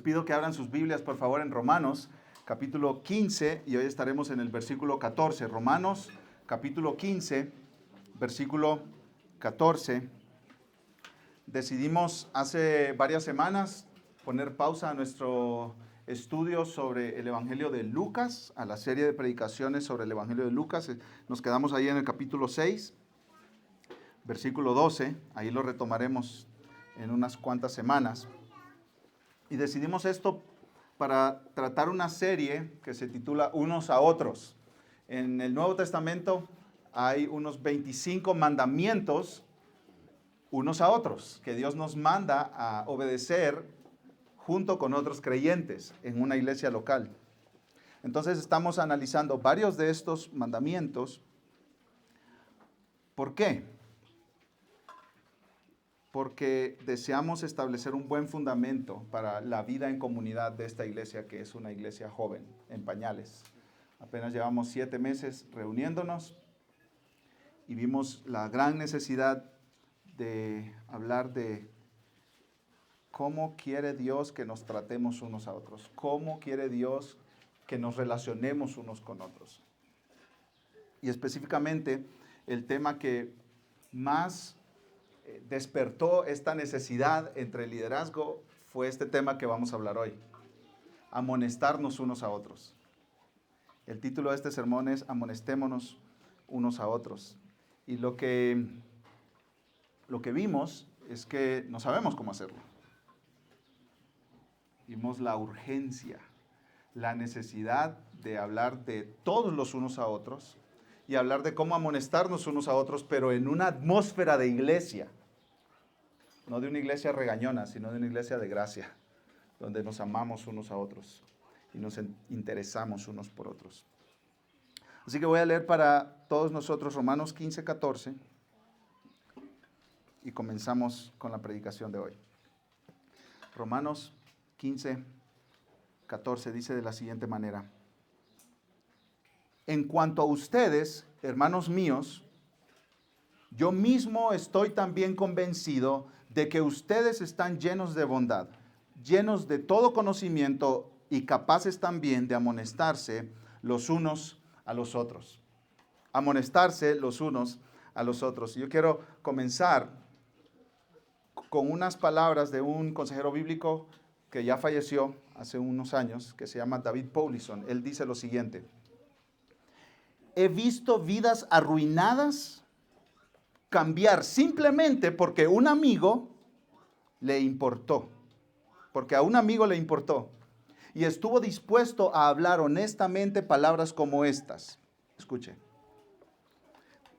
pido que abran sus Biblias, por favor, en Romanos, capítulo 15, y hoy estaremos en el versículo 14. Romanos, capítulo 15, versículo 14. Decidimos hace varias semanas poner pausa a nuestro estudio sobre el Evangelio de Lucas, a la serie de predicaciones sobre el Evangelio de Lucas. Nos quedamos ahí en el capítulo 6, versículo 12. Ahí lo retomaremos en unas cuantas semanas. Y decidimos esto para tratar una serie que se titula Unos a Otros. En el Nuevo Testamento hay unos 25 mandamientos unos a otros, que Dios nos manda a obedecer junto con otros creyentes en una iglesia local. Entonces estamos analizando varios de estos mandamientos. ¿Por qué? Porque deseamos establecer un buen fundamento para la vida en comunidad de esta iglesia, que es una iglesia joven, en pañales. Apenas llevamos 7 meses reuniéndonos y vimos la gran necesidad de hablar de cómo quiere Dios que nos tratemos unos a otros, cómo quiere Dios que nos relacionemos unos con otros. Y específicamente el tema que más despertó esta necesidad entre el liderazgo fue este tema que vamos a hablar hoy: amonestarnos unos a otros. El título de este sermón es Amonestémonos unos a otros. Y lo que vimos es que no sabemos cómo hacerlo. Vimos la urgencia, la necesidad de hablar de todos los unos a otros y hablar de cómo amonestarnos unos a otros, pero en una atmósfera de iglesia. No de una iglesia regañona, sino de una iglesia de gracia, donde nos amamos unos a otros y nos interesamos unos por otros. Así que voy a leer para todos nosotros Romanos 15, 14 y comenzamos con la predicación de hoy. Romanos 15, 14 dice de la siguiente manera: en cuanto a ustedes, hermanos míos, yo mismo estoy también convencido de que ustedes están llenos de bondad, llenos de todo conocimiento y capaces también de amonestarse los unos a los otros. Amonestarse los unos a los otros. Yo quiero comenzar con unas palabras de un consejero bíblico que ya falleció hace unos años, que se llama David Powlison. Él dice lo siguiente: he visto vidas arruinadas cambiar simplemente porque un amigo le importó, porque a un amigo le importó y estuvo dispuesto a hablar honestamente palabras como estas. Escuche: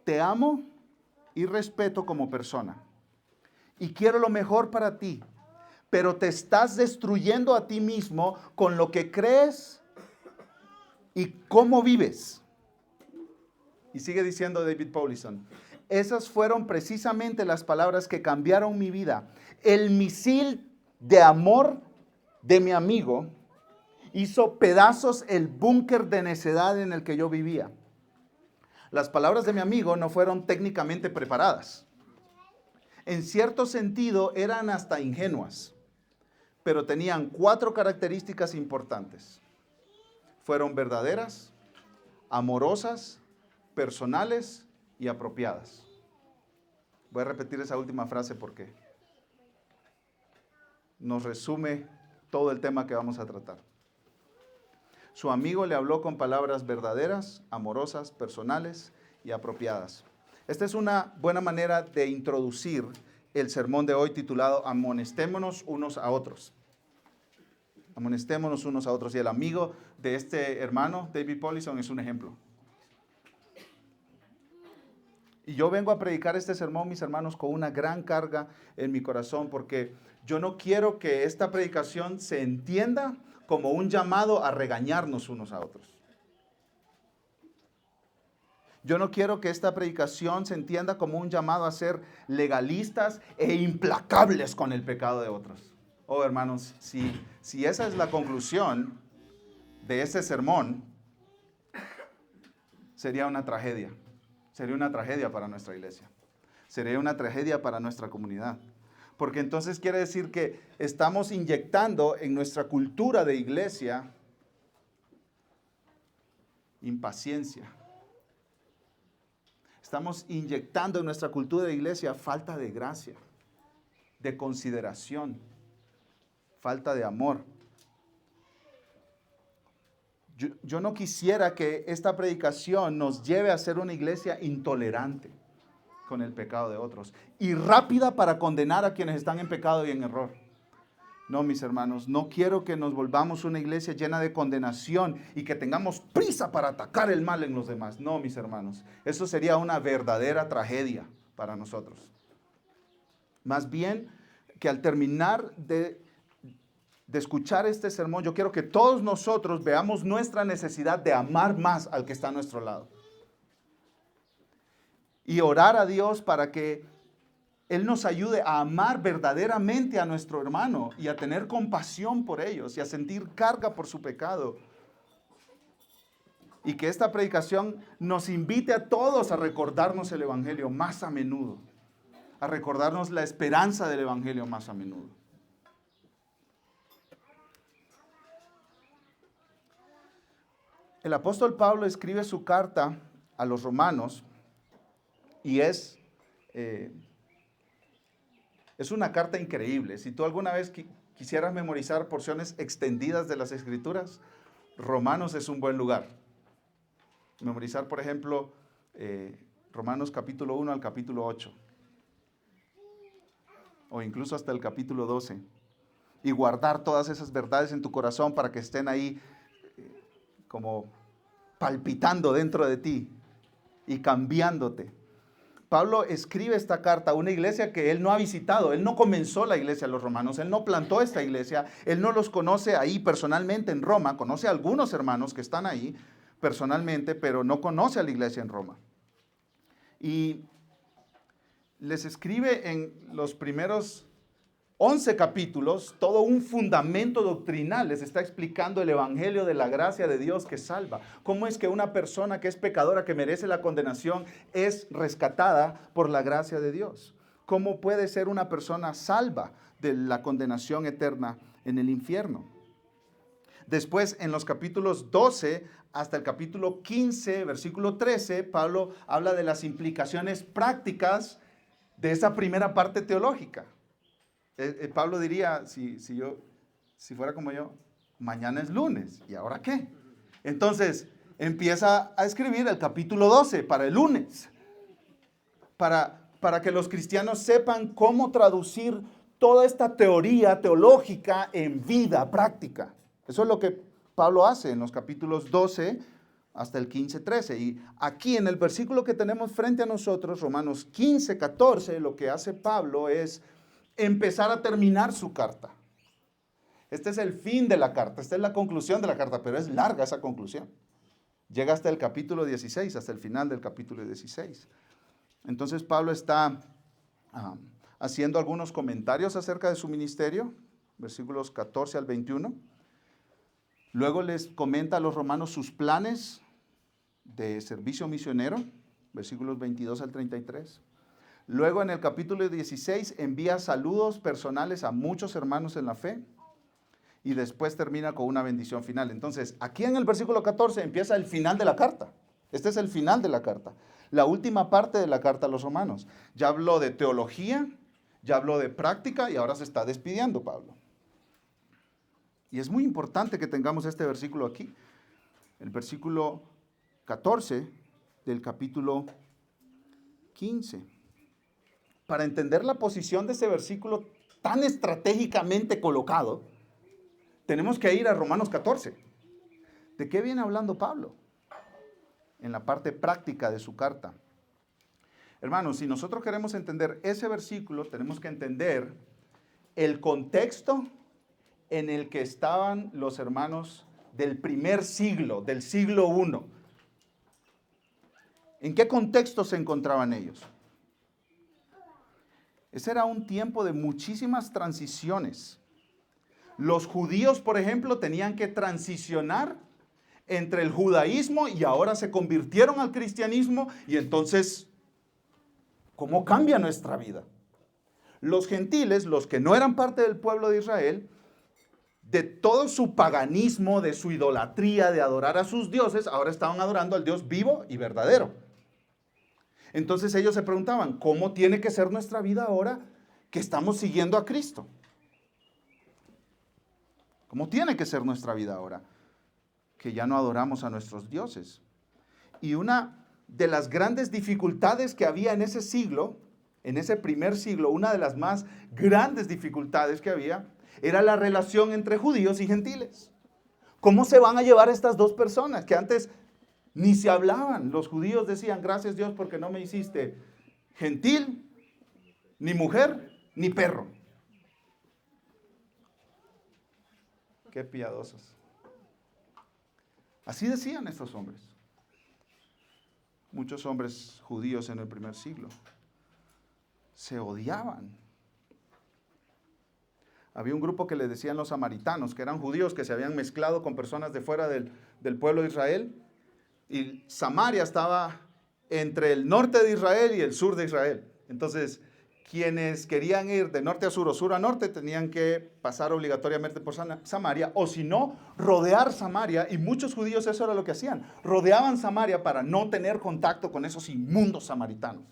te amo y respeto como persona y quiero lo mejor para ti, pero te estás destruyendo a ti mismo con lo que crees y cómo vives. Y sigue diciendo David Powlison: esas fueron precisamente las palabras que cambiaron mi vida. El misil de amor de mi amigo hizo pedazos el búnker de necedad en el que yo vivía. Las palabras de mi amigo no fueron técnicamente preparadas. En cierto sentido eran hasta ingenuas, pero tenían 4 características importantes. Fueron verdaderas, amorosas, personales y apropiadas. Voy a repetir esa última frase porque nos resume todo el tema que vamos a tratar. Su amigo le habló con palabras verdaderas, amorosas, personales y apropiadas. Esta es una buena manera de introducir el sermón de hoy titulado Amonestémonos unos a otros. Amonestémonos unos a otros. Y el amigo de este hermano, David Powlison, es un ejemplo. Y yo vengo a predicar este sermón, mis hermanos, con una gran carga en mi corazón, porque yo no quiero que esta predicación se entienda como un llamado a regañarnos unos a otros. Yo no quiero que esta predicación se entienda como un llamado a ser legalistas e implacables con el pecado de otros. Oh, hermanos, si esa es la conclusión de este sermón, sería una tragedia. Sería una tragedia para nuestra iglesia. Sería una tragedia para nuestra comunidad. Porque entonces quiere decir que estamos inyectando en nuestra cultura de iglesia impaciencia. Estamos inyectando en nuestra cultura de iglesia falta de gracia, de consideración, falta de amor. Yo no quisiera que esta predicación nos lleve a ser una iglesia intolerante con el pecado de otros y rápida para condenar a quienes están en pecado y en error. No, mis hermanos, no quiero que nos volvamos una iglesia llena de condenación y que tengamos prisa para atacar el mal en los demás. No, mis hermanos, eso sería una verdadera tragedia para nosotros. Más bien que al terminar de escuchar este sermón, yo quiero que todos nosotros veamos nuestra necesidad de amar más al que está a nuestro lado. Y orar a Dios para que Él nos ayude a amar verdaderamente a nuestro hermano y a tener compasión por ellos y a sentir carga por su pecado. Y que esta predicación nos invite a todos a recordarnos el Evangelio más a menudo, a recordarnos la esperanza del Evangelio más a menudo. El apóstol Pablo escribe su carta a los romanos y es una carta increíble. Si tú alguna vez quisieras memorizar porciones extendidas de las Escrituras, Romanos es un buen lugar. Memorizar, por ejemplo, Romanos capítulo 1 al capítulo 8. O incluso hasta el capítulo 12. Y guardar todas esas verdades en tu corazón para que estén ahí como palpitando dentro de ti y cambiándote. Pablo escribe esta carta a una iglesia que él no ha visitado. Él no comenzó la iglesia de los romanos, él no plantó esta iglesia, él no los conoce ahí personalmente en Roma, conoce a algunos hermanos que están ahí personalmente, pero no conoce a la iglesia en Roma. Y les escribe en los primeros 11 capítulos todo un fundamento doctrinal. Les está explicando el evangelio de la gracia de Dios que salva. Cómo es que una persona que es pecadora, que merece la condenación, es rescatada por la gracia de Dios. Cómo puede ser una persona salva de la condenación eterna en el infierno. Después, en los capítulos 12 hasta el capítulo 15, versículo 13, Pablo habla de las implicaciones prácticas de esa primera parte teológica. Pablo diría, si fuera como yo, mañana es lunes, ¿y ahora qué? Entonces empieza a escribir el capítulo 12 para el lunes, para que los cristianos sepan cómo traducir toda esta teoría teológica en vida práctica. Eso es lo que Pablo hace en los capítulos 12 hasta el 15-13. Y aquí en el versículo que tenemos frente a nosotros, Romanos 15-14, lo que hace Pablo es empezar a terminar su carta. Este es el fin de la carta, esta es la conclusión de la carta, pero es larga esa conclusión. Llega hasta el capítulo 16, hasta el final del capítulo 16. Entonces Pablo está haciendo algunos comentarios acerca de su ministerio, versículos 14 al 21. Luego les comenta a los romanos sus planes de servicio misionero, versículos 22 al 33. Luego en el capítulo 16 envía saludos personales a muchos hermanos en la fe y después termina con una bendición final. Entonces, aquí en el versículo 14 empieza el final de la carta. Este es el final de la carta, la última parte de la carta a los romanos. Ya habló de teología, ya habló de práctica y ahora se está despidiendo Pablo. Y es muy importante que tengamos este versículo aquí, el versículo 14 del capítulo 15. Para entender la posición de ese versículo tan estratégicamente colocado, tenemos que ir a Romanos 14. ¿De qué viene hablando Pablo? En la parte práctica de su carta. Hermanos, si nosotros queremos entender ese versículo, tenemos que entender el contexto en el que estaban los hermanos del primer siglo, del siglo I. ¿En qué contexto se encontraban ellos? Ese era un tiempo de muchísimas transiciones. Los judíos, por ejemplo, tenían que transicionar entre el judaísmo y ahora se convirtieron al cristianismo y entonces, ¿cómo cambia nuestra vida? los gentiles, los que no eran parte del pueblo de Israel, de todo su paganismo, de su idolatría, de adorar a sus dioses, ahora estaban adorando al Dios vivo y verdadero. Entonces ellos se preguntaban, ¿cómo tiene que ser nuestra vida ahora que estamos siguiendo a Cristo? ¿Cómo tiene que ser nuestra vida ahora que ya no adoramos a nuestros dioses? Y una de las grandes dificultades que había en ese siglo, en ese primer siglo, una de las más grandes dificultades que había, era la relación entre judíos y gentiles. ¿Cómo se van a llevar estas dos personas que antes ni se hablaban? Los judíos decían, gracias Dios porque no me hiciste gentil, ni mujer, ni perro. Qué piadosos. Así decían estos hombres. Muchos hombres judíos en el primer siglo se odiaban. Había un grupo que le decían los samaritanos, que eran judíos que se habían mezclado con personas de fuera del pueblo de Israel. Y Samaria estaba entre el norte de Israel y el sur de Israel. Entonces, quienes querían ir de norte a sur o sur a norte tenían que pasar obligatoriamente por Samaria, o si no, rodear Samaria. Y muchos judíos eso era lo que hacían. Rodeaban Samaria para no tener contacto con esos inmundos samaritanos.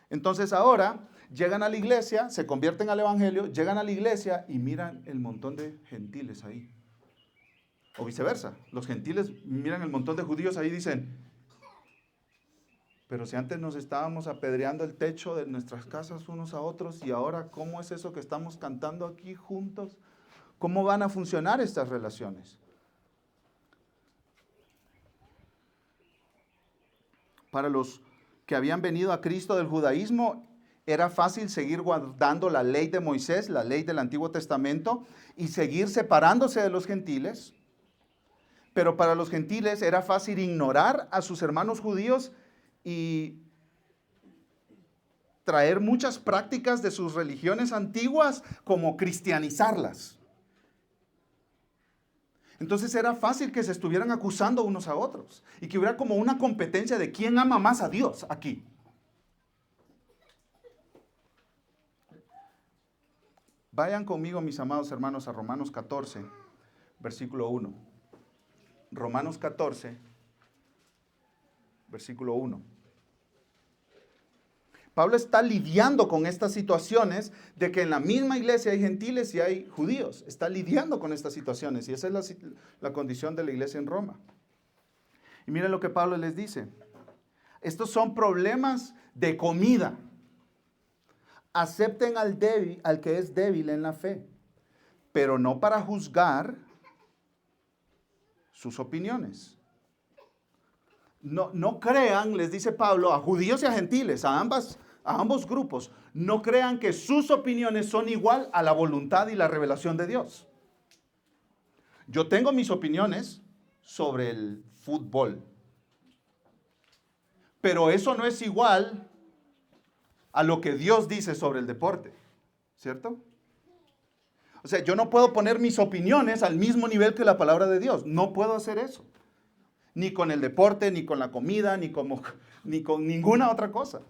Entonces ahora llegan a la iglesia, se convierten al evangelio, llegan a la iglesia y miran el montón de gentiles ahí. O viceversa, los gentiles miran el montón de judíos ahí y dicen, pero si antes nos estábamos apedreando el techo de nuestras casas unos a otros, y ahora, ¿cómo es eso que estamos cantando aquí juntos? ¿Cómo van a funcionar estas relaciones? Para los que habían venido a Cristo del judaísmo, era fácil seguir guardando la ley de Moisés, la ley del Antiguo Testamento, y seguir separándose de los gentiles. Pero para los gentiles era fácil ignorar a sus hermanos judíos y traer muchas prácticas de sus religiones antiguas como cristianizarlas. Entonces era fácil que se estuvieran acusando unos a otros y que hubiera como una competencia de quién ama más a Dios aquí. Vayan conmigo, mis amados hermanos, a Romanos 14, versículo 1. Romanos 14, versículo 1. Pablo está lidiando con estas situaciones de que en la misma iglesia hay gentiles y hay judíos. Está lidiando con estas situaciones y esa es la condición de la iglesia en Roma. Y miren lo que Pablo les dice. Estos son problemas de comida. Acepten al que es débil en la fe, pero no para juzgar sus opiniones. No crean, les dice Pablo, a judíos y a gentiles, a ambos grupos, no crean que sus opiniones son igual a la voluntad y la revelación de Dios. Yo tengo mis opiniones sobre el fútbol, pero eso no es igual a lo que Dios dice sobre el deporte, ¿cierto? O sea, yo no puedo poner mis opiniones al mismo nivel que la palabra de Dios, no puedo hacer eso. Ni con el deporte, ni con la comida, ni con ninguna otra cosa.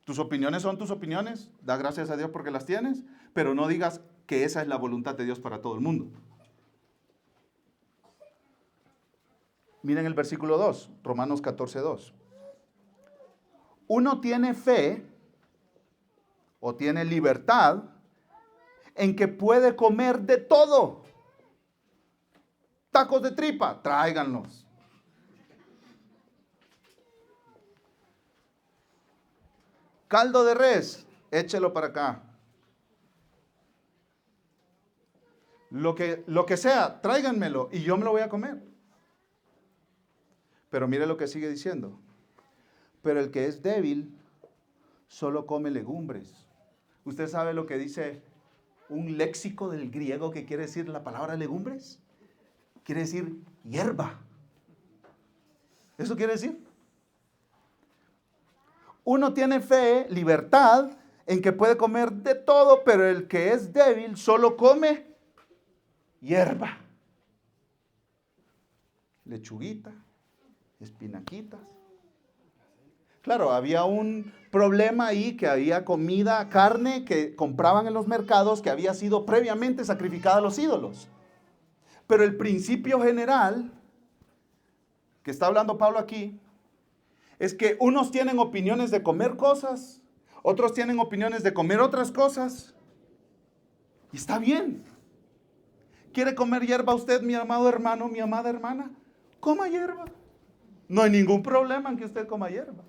Tus opiniones son tus opiniones, da gracias a Dios porque las tienes, pero no digas que esa es la voluntad de Dios para todo el mundo. Miren el versículo 2, Romanos 14, 2. Uno tiene fe o tiene libertad en que puede comer de todo. Tacos de tripa, tráiganlos. Caldo de res, échelo para acá. Lo que sea, tráiganmelo y yo me lo voy a comer. Pero mire lo que sigue diciendo. Pero el que es débil solo come legumbres. ¿Usted sabe lo que dice un léxico del griego que quiere decir la palabra legumbres? Quiere decir hierba. ¿Eso quiere decir? Uno tiene fe, libertad, en que puede comer de todo, pero el que es débil solo come hierba. Lechuguita, espinaquitas, Claro, había un problema ahí, que había comida, carne que compraban en los mercados que había sido previamente sacrificada a los ídolos. Pero el principio general que está hablando Pablo aquí es que unos tienen opiniones de comer cosas, otros tienen opiniones de comer otras cosas. Y está bien. ¿Quiere comer hierba usted, mi amado hermano, mi amada hermana? Coma hierba. No hay ningún problema en que usted coma hierba.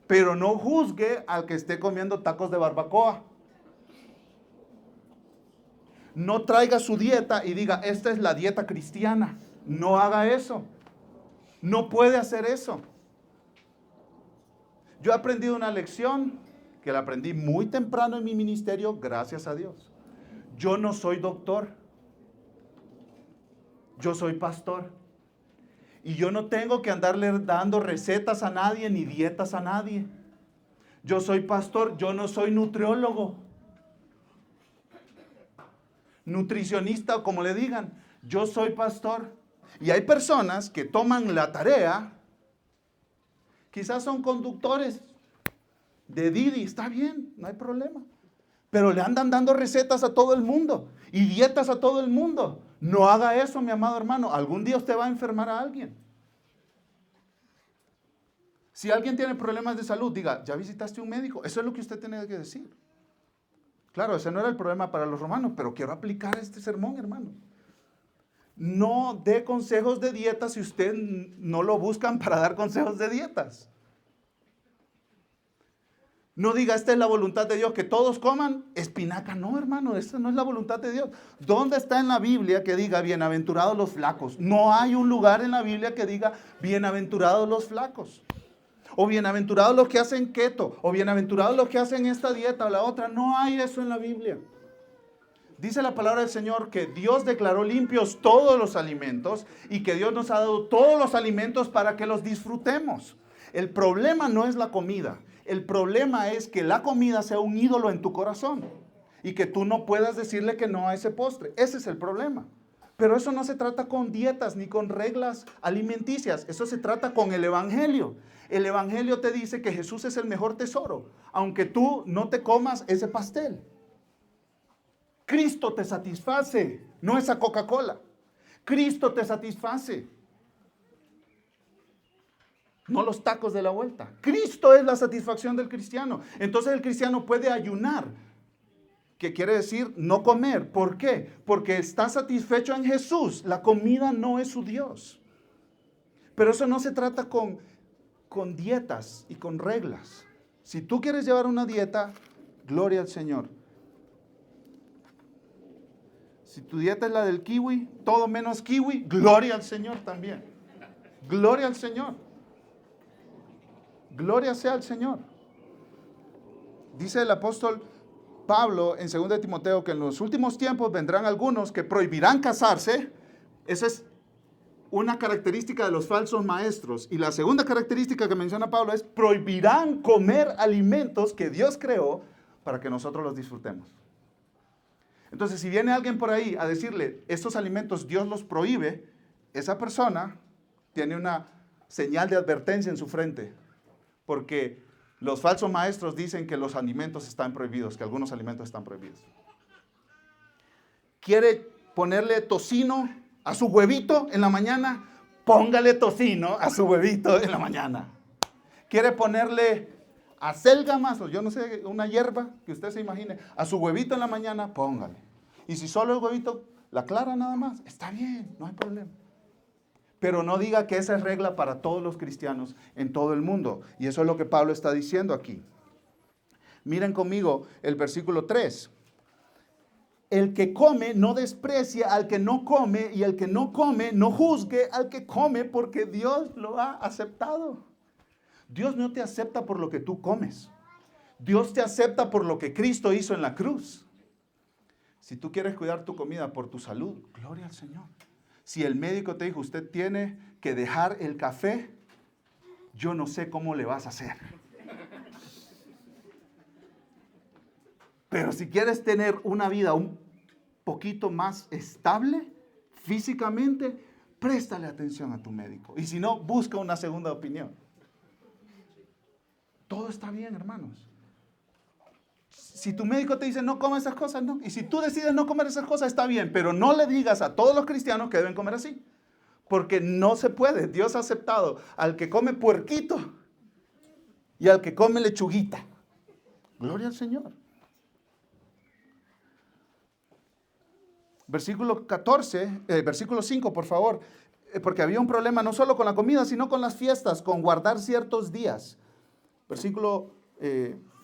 Pero no juzgue al que esté comiendo tacos de barbacoa. No traiga su dieta y diga, esta es la dieta cristiana. No haga eso. No puede hacer eso. Yo he aprendido una lección que la aprendí muy temprano en mi ministerio, gracias a Dios. Yo no soy doctor. Yo soy pastor. Y yo no tengo que andarle dando recetas a nadie ni dietas a nadie. Yo soy pastor, yo no soy nutriólogo. Nutricionista o como le digan. Yo soy pastor. Y hay personas que toman la tarea, quizás son conductores de Didi, está bien, no hay problema. Pero le andan dando recetas a todo el mundo y dietas a todo el mundo. No haga eso, mi amado hermano. Algún día usted va a enfermar a alguien. Si alguien tiene problemas de salud, diga, ¿ya visitaste un médico? Eso es lo que usted tiene que decir. Claro, ese no era el problema para los romanos, pero quiero aplicar este sermón, hermano. No dé consejos de dieta si usted no lo buscan para dar consejos de dietas. No diga, esta es la voluntad de Dios, que todos coman espinaca. No, hermano, esta no es la voluntad de Dios. ¿Dónde está en la Biblia que diga, bienaventurados los flacos? No hay un lugar en la Biblia que diga, bienaventurados los flacos. O bienaventurados los que hacen keto. O bienaventurados los que hacen esta dieta o la otra. No hay eso en la Biblia. Dice la palabra del Señor que Dios declaró limpios todos los alimentos y que Dios nos ha dado todos los alimentos para que los disfrutemos. El problema no es la comida. El problema es que la comida sea un ídolo en tu corazón y que tú no puedas decirle que no a ese postre. Ese es el problema. Pero eso no se trata con dietas ni con reglas alimenticias. Eso se trata con el Evangelio. El Evangelio te dice que Jesús es el mejor tesoro, aunque tú no te comas ese pastel. Cristo te satisface, no esa Coca-Cola. Cristo te satisface. No los tacos de la vuelta. Cristo es la satisfacción del cristiano. Entonces el cristiano puede ayunar, que quiere decir no comer. ¿Por qué? Porque está satisfecho en Jesús. La comida no es su Dios. Pero eso no se trata con dietas y con reglas. Si tú quieres llevar una dieta, gloria al Señor. Si tu dieta es la del kiwi, todo menos kiwi, gloria al Señor también. Gloria al Señor. Gloria sea al Señor. Dice el apóstol Pablo en 2 de Timoteo que en los últimos tiempos vendrán algunos que prohibirán casarse. Esa es una característica de los falsos maestros. Y la segunda característica que menciona Pablo es prohibirán comer alimentos que Dios creó para que nosotros los disfrutemos. Entonces, si viene alguien por ahí a decirle, estos alimentos Dios los prohíbe, esa persona tiene una señal de advertencia en su frente. Porque los falsos maestros dicen que los alimentos están prohibidos, que algunos alimentos están prohibidos. ¿Quiere ponerle tocino a su huevito en la mañana? Póngale tocino a su huevito en la mañana. ¿Quiere ponerle acélgamas, o yo no sé, una hierba que usted se imagine, a su huevito en la mañana? Póngale. Y si solo el huevito, la clara nada más, está bien, no hay problema. Pero no diga que esa es regla para todos los cristianos en todo el mundo. Y eso es lo que Pablo está diciendo aquí. Miren conmigo el versículo 3. El que come no desprecia al que no come, y el que no come no juzgue al que come, porque Dios lo ha aceptado. Dios no te acepta por lo que tú comes. Dios te acepta por lo que Cristo hizo en la cruz. Si tú quieres cuidar tu comida por tu salud, gloria al Señor. Si el médico te dijo, usted tiene que dejar el café, yo no sé cómo le vas a hacer. Pero si quieres tener una vida un poquito más estable físicamente, préstale atención a tu médico. Y si no, busca una segunda opinión. Todo está bien, hermanos. Si tu médico te dice no coma esas cosas, no. Y si tú decides no comer esas cosas, está bien. Pero no le digas a todos los cristianos que deben comer así. Porque no se puede. Dios ha aceptado al que come puerquito y al que come lechuguita. Gloria al Señor. Versículo 14, versículo 5, por favor. Porque había un problema no solo con la comida, sino con las fiestas, con guardar ciertos días. Versículo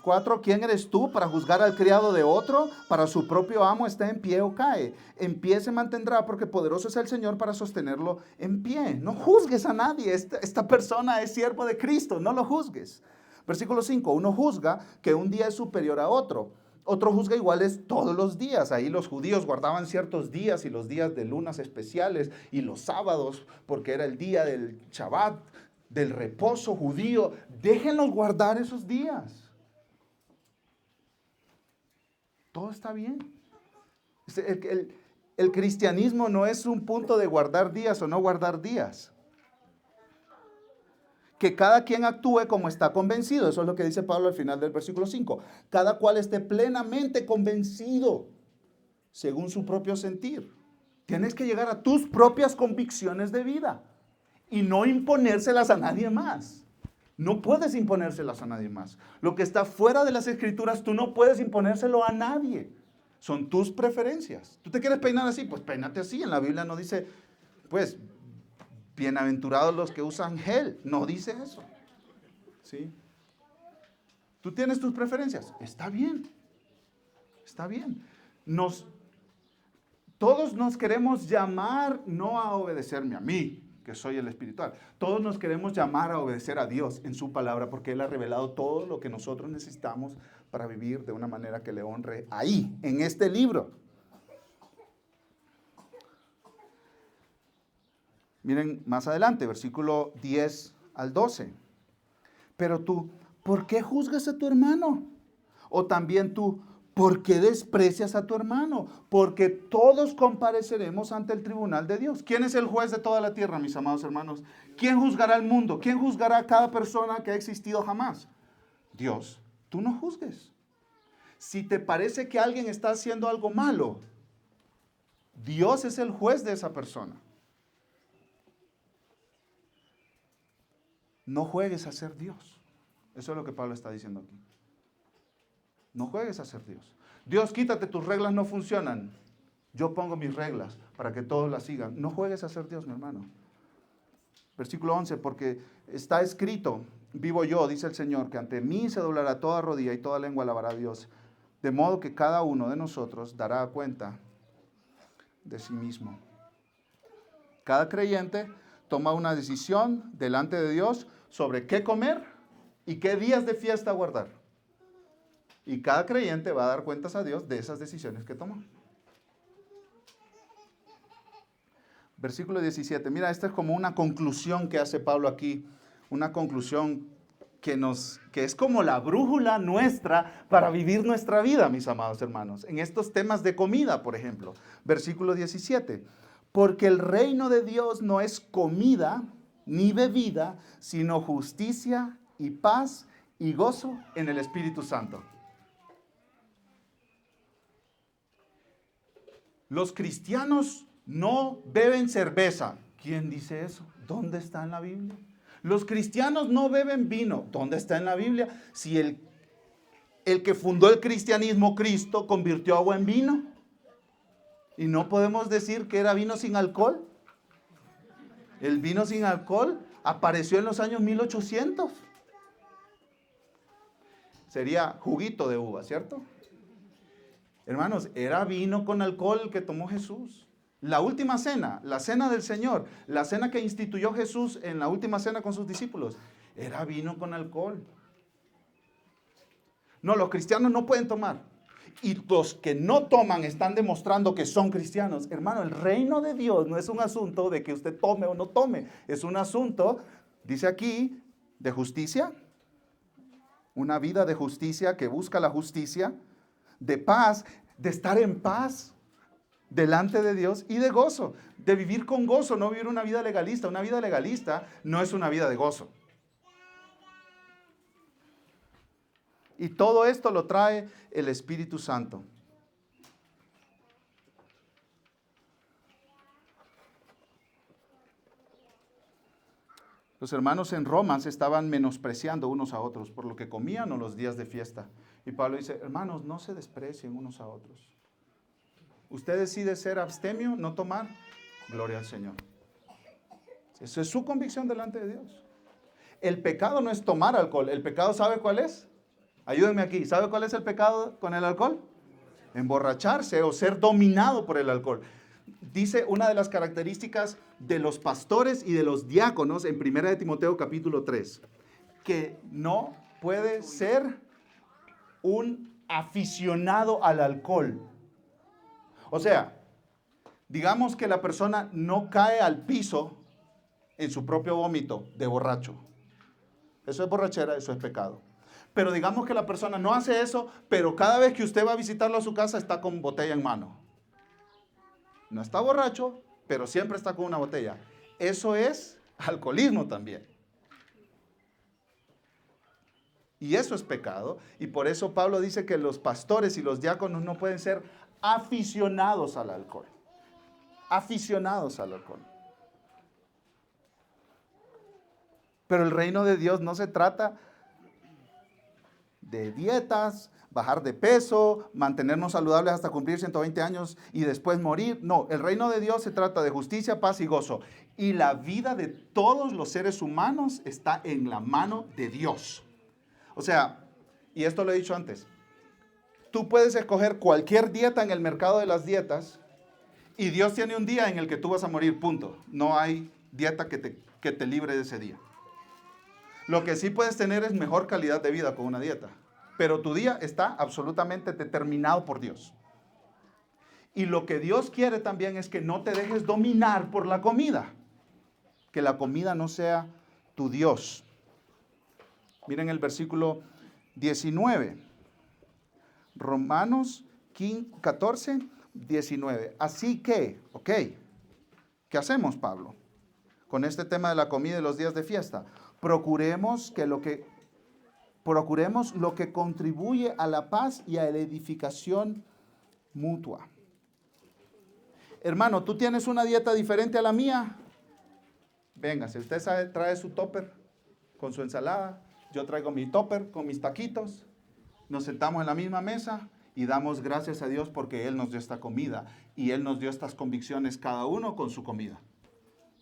4, ¿quién eres tú para juzgar al criado de otro? Para su propio amo está en pie o cae. En pie se mantendrá porque poderoso es el Señor para sostenerlo en pie. No juzgues a nadie. Esta persona es siervo de Cristo, no lo juzgues. Versículo 5, uno juzga que un día es superior a otro. Otro juzga iguales todos los días. Ahí los judíos guardaban ciertos días y los días de lunas especiales y los sábados porque era el día del Shabbat, del reposo judío. Déjenlos guardar esos días. Todo está bien. El cristianismo no es un punto de guardar días o no guardar días. Que cada quien actúe como está convencido. Eso es lo que dice Pablo al final del versículo 5. Cada cual esté plenamente convencido según su propio sentir. Tienes que llegar a tus propias convicciones de vida y no imponérselas a nadie más. No puedes imponérselas a nadie más. Lo que está fuera de las escrituras, tú no puedes imponérselo a nadie. Son tus preferencias. ¿Tú te quieres peinar así? Pues peínate así. En la Biblia no dice, pues, bienaventurados los que usan gel. No dice eso. ¿Sí? ¿Tú tienes tus preferencias? Está bien. Está bien. Todos nos queremos llamar no a obedecerme a mí, que soy el espiritual. Todos nos queremos llamar a obedecer a Dios en su palabra porque Él ha revelado todo lo que nosotros necesitamos para vivir de una manera que le honre ahí, en este libro. Miren más adelante, versículo 10 al 12. Pero tú, ¿por qué juzgas a tu hermano? O también tú, ¿por qué desprecias a tu hermano? Porque todos compareceremos ante el tribunal de Dios. ¿Quién es el juez de toda la tierra, mis amados hermanos? ¿Quién juzgará al mundo? ¿Quién juzgará a cada persona que ha existido jamás? Dios. Tú no juzgues. Si te parece que alguien está haciendo algo malo, Dios es el juez de esa persona. No juegues a ser Dios. Eso es lo que Pablo está diciendo aquí. No juegues a ser Dios. Dios, quítate, tus reglas no funcionan. Yo pongo mis reglas para que todos las sigan. No juegues a ser Dios, mi hermano. Versículo 11, porque está escrito, vivo yo, dice el Señor, que ante mí se doblará toda rodilla y toda lengua alabará a Dios. De modo que cada uno de nosotros dará cuenta de sí mismo. Cada creyente toma una decisión delante de Dios sobre qué comer y qué días de fiesta guardar. Y cada creyente va a dar cuentas a Dios de esas decisiones que tomó. Versículo 17. Mira, esta es como una conclusión que hace Pablo aquí. Una conclusión que es como la brújula nuestra para vivir nuestra vida, mis amados hermanos. En estos temas de comida, por ejemplo. Versículo 17. Porque el reino de Dios no es comida ni bebida, sino justicia y paz y gozo en el Espíritu Santo. Los cristianos no beben cerveza. ¿Quién dice eso? ¿Dónde está en la Biblia? Los cristianos no beben vino. ¿Dónde está en la Biblia? Si el que fundó el cristianismo, Cristo, convirtió agua en vino. Y no podemos decir que era vino sin alcohol. El vino sin alcohol apareció en los años 1800. Sería juguito de uva, ¿cierto? Hermanos, era vino con alcohol el que tomó Jesús. La última cena, la cena del Señor, la cena que instituyó Jesús en la última cena con sus discípulos, era vino con alcohol. No, los cristianos no pueden tomar. Y los que no toman están demostrando que son cristianos. Hermano, el reino de Dios no es un asunto de que usted tome o no tome. Es un asunto, dice aquí, de justicia. Una vida de justicia que busca la justicia, de paz, de estar en paz delante de Dios y de gozo, de vivir con gozo, no vivir una vida legalista. Una vida legalista no es una vida de gozo. Y todo esto lo trae el Espíritu Santo. Los hermanos en Roma se estaban menospreciando unos a otros por lo que comían o los días de fiesta. Y Pablo dice, hermanos, no se desprecien unos a otros. Usted decide ser abstemio, no tomar, gloria al Señor. Eso es su convicción delante de Dios. El pecado no es tomar alcohol. ¿El pecado sabe cuál es? Ayúdenme aquí. ¿Sabe cuál es el pecado con el alcohol? Emborracharse o ser dominado por el alcohol. Dice una de las características de los pastores y de los diáconos en 1 de Timoteo capítulo 3, que no puede ser un aficionado al alcohol. O sea, digamos que la persona no cae al piso en su propio vómito de borracho. Eso es borrachera, eso es pecado. Pero digamos que la persona no hace eso, pero cada vez que usted va a visitarlo a su casa está con botella en mano. No está borracho, pero siempre está con una botella. Eso es alcoholismo también. Y eso es pecado. Y por eso Pablo dice que los pastores y los diáconos no pueden ser aficionados al alcohol. Aficionados al alcohol. Pero el reino de Dios no se trata de dietas, bajar de peso, mantenernos saludables hasta cumplir 120 años y después morir. No, el reino de Dios se trata de justicia, paz y gozo. Y la vida de todos los seres humanos está en la mano de Dios. O sea, y esto lo he dicho antes, tú puedes escoger cualquier dieta en el mercado de las dietas y Dios tiene un día en el que tú vas a morir, punto. No hay dieta que te libre de ese día. Lo que sí puedes tener es mejor calidad de vida con una dieta. Pero tu día está absolutamente determinado por Dios. Y lo que Dios quiere también es que no te dejes dominar por la comida. Que la comida no sea tu Dios. Miren el versículo 19. Romanos 14, 19. Así que, ¿qué hacemos, Pablo? Con este tema de la comida y los días de fiesta. Procuremos lo que contribuye a la paz y a la edificación mutua. Hermano, ¿tú tienes una dieta diferente a la mía? Venga, si usted trae su topper con su ensalada, yo traigo mi topper con mis taquitos, nos sentamos en la misma mesa y damos gracias a Dios porque Él nos dio esta comida y Él nos dio estas convicciones cada uno con su comida.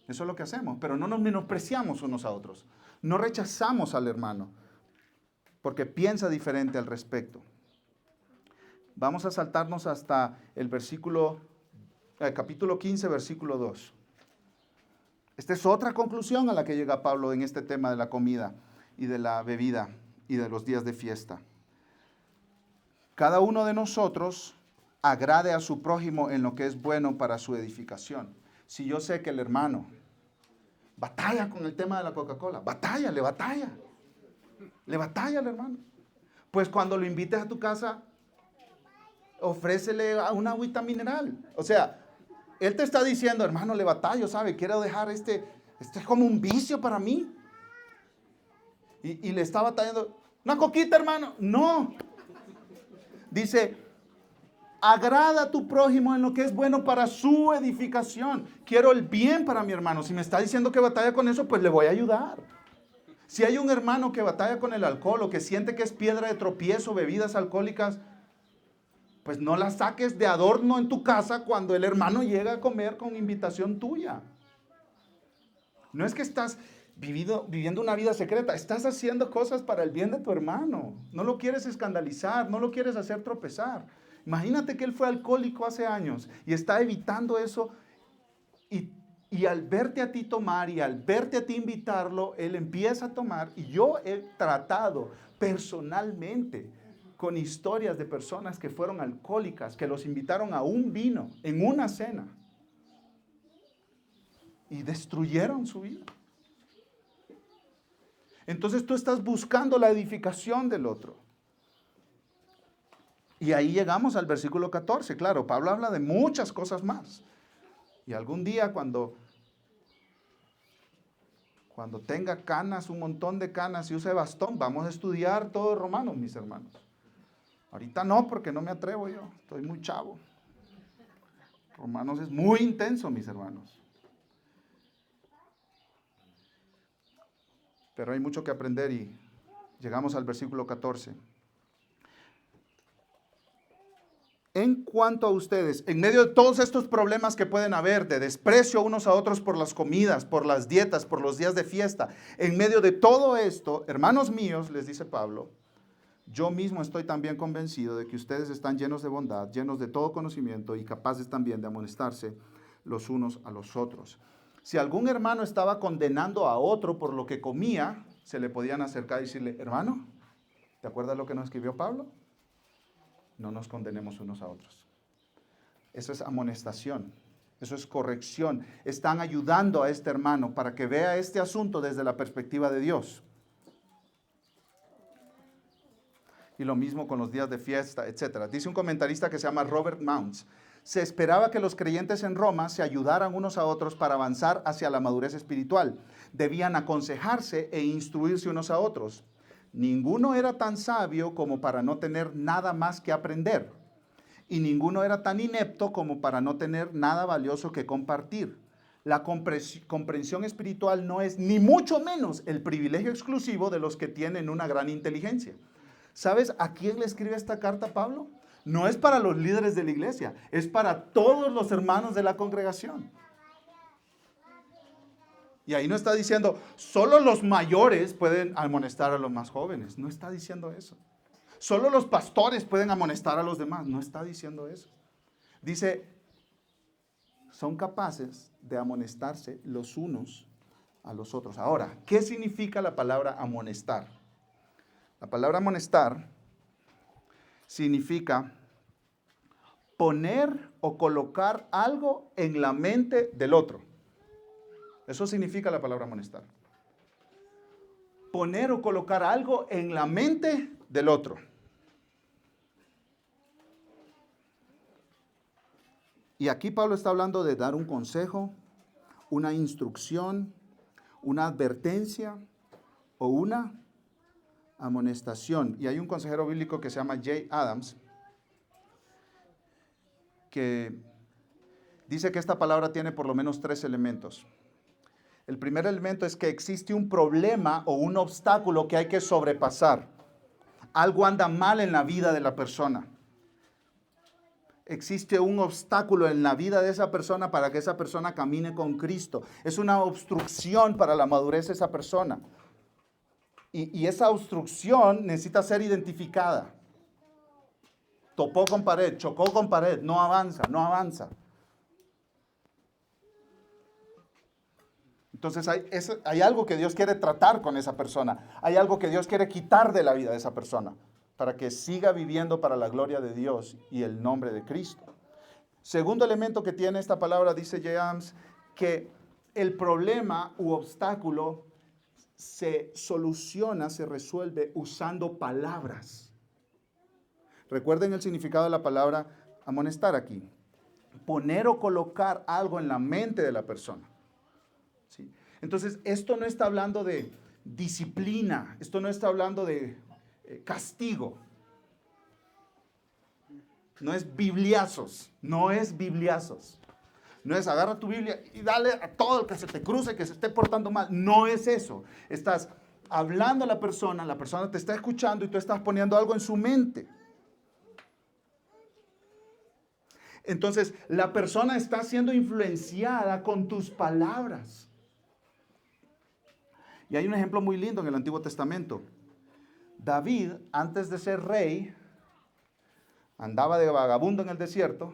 Eso es lo que hacemos, pero no nos menospreciamos unos a otros. No rechazamos al hermano porque piensa diferente al respecto. Vamos a saltarnos hasta el capítulo 15, versículo 2. Esta es otra conclusión a la que llega Pablo en este tema de la comida y de la bebida y de los días de fiesta. Cada uno de nosotros agrade a su prójimo en lo que es bueno para su edificación. Si yo sé que el hermano batalla con el tema de la Coca-Cola, le batalla al hermano, pues cuando lo invites a tu casa, ofrécele una agüita mineral. O sea, él te está diciendo, hermano, le batallo, ¿sabe? Quiero dejar este es como un vicio para mí. Y le está batallando, una coquita, hermano. No. Dice, agrada a tu prójimo en lo que es bueno para su edificación. Quiero el bien para mi hermano. Si me está diciendo que batalla con eso, pues le voy a ayudar. Si hay un hermano que batalla con el alcohol o que siente que es piedra de tropiezo, bebidas alcohólicas, pues no las saques de adorno en tu casa cuando el hermano llega a comer con invitación tuya. No es que estás viviendo una vida secreta, estás haciendo cosas para el bien de tu hermano. No lo quieres escandalizar, no lo quieres hacer tropezar. Imagínate que él fue alcohólico hace años y está evitando eso y al verte a ti tomar y al verte a ti invitarlo, él empieza a tomar. Y yo he tratado personalmente con historias de personas que fueron alcohólicas, que los invitaron a un vino en una cena y destruyeron su vida. Entonces tú estás buscando la edificación del otro. Y ahí llegamos al versículo 14. Claro, Pablo habla de muchas cosas más. Y algún día cuando Cuando tenga canas, un montón de canas y use bastón, vamos a estudiar todo Romanos, mis hermanos. Ahorita no, porque no me atrevo yo, estoy muy chavo. Romanos es muy intenso, mis hermanos. Pero hay mucho que aprender y llegamos al versículo 14. En cuanto a ustedes, en medio de todos estos problemas que pueden haber, de desprecio unos a otros por las comidas, por las dietas, por los días de fiesta, en medio de todo esto, hermanos míos, les dice Pablo, yo mismo estoy también convencido de que ustedes están llenos de bondad, llenos de todo conocimiento y capaces también de amonestarse los unos a los otros. Si algún hermano estaba condenando a otro por lo que comía, se le podían acercar y decirle, hermano, ¿te acuerdas lo que nos escribió Pablo? No nos condenemos unos a otros. Eso es amonestación, eso es corrección. Están ayudando a este hermano para que vea este asunto desde la perspectiva de Dios. Y lo mismo con los días de fiesta, etc. Dice un comentarista que se llama Robert Mounts. Se esperaba que los creyentes en Roma se ayudaran unos a otros para avanzar hacia la madurez espiritual. Debían aconsejarse e instruirse unos a otros. Ninguno era tan sabio como para no tener nada más que aprender. Y ninguno era tan inepto como para no tener nada valioso que compartir. La comprensión espiritual no es ni mucho menos el privilegio exclusivo de los que tienen una gran inteligencia. ¿Sabes a quién le escribe esta carta Pablo? No es para los líderes de la iglesia, es para todos los hermanos de la congregación. Y ahí no está diciendo, solo los mayores pueden amonestar a los más jóvenes. No está diciendo eso. Solo los pastores pueden amonestar a los demás. No está diciendo eso. Dice, son capaces de amonestarse los unos a los otros. Ahora, ¿qué significa la palabra amonestar? La palabra amonestar significa poner o colocar algo en la mente del otro. Eso significa la palabra amonestar. Poner o colocar algo en la mente del otro. Y aquí Pablo está hablando de dar un consejo, una instrucción, una advertencia o una amonestación. Y hay un consejero bíblico que se llama Jay Adams, que dice que esta palabra tiene por lo menos 3 elementos. El primer elemento es que existe un problema o un obstáculo que hay que sobrepasar. Algo anda mal en la vida de la persona. Existe un obstáculo en la vida de esa persona para que esa persona camine con Cristo. Es una obstrucción para la madurez de esa persona. Y esa obstrucción necesita ser identificada. Topó con pared, chocó con pared, no avanza, no avanza. Entonces hay algo que Dios quiere tratar con esa persona. Hay algo que Dios quiere quitar de la vida de esa persona para que siga viviendo para la gloria de Dios y el nombre de Cristo. Segundo elemento que tiene esta palabra, dice James, que el problema u obstáculo se soluciona, se resuelve usando palabras. Recuerden el significado de la palabra amonestar aquí. Poner o colocar algo en la mente de la persona. ¿Sí? Entonces, esto no está hablando de disciplina, esto no está hablando de castigo. No es bibliazos, no es bibliazos. No es agarra tu Biblia y dale a todo el que se te cruce, que se esté portando mal. No es eso. Estás hablando a la persona te está escuchando y tú estás poniendo algo en su mente. Entonces, la persona está siendo influenciada con tus palabras. Y hay un ejemplo muy lindo en el Antiguo Testamento. David, antes de ser rey, andaba de vagabundo en el desierto,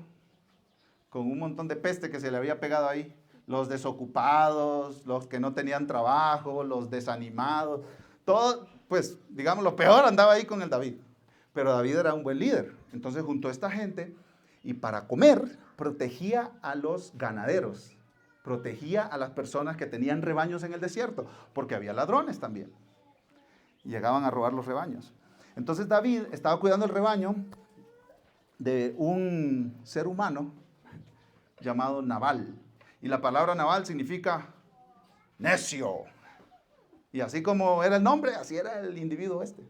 con un montón de peste que se le había pegado ahí. Los desocupados, los que no tenían trabajo, los desanimados. Todo, pues, digamos, lo peor andaba ahí con el David. Pero David era un buen líder. Entonces juntó a esta gente y para comer protegía a los ganaderos. Protegía a las personas que tenían rebaños en el desierto, porque había ladrones también. Y llegaban a robar los rebaños. Entonces David estaba cuidando el rebaño de un ser humano llamado Nabal. Y la palabra Nabal significa necio. Y así como era el nombre, así era el individuo este.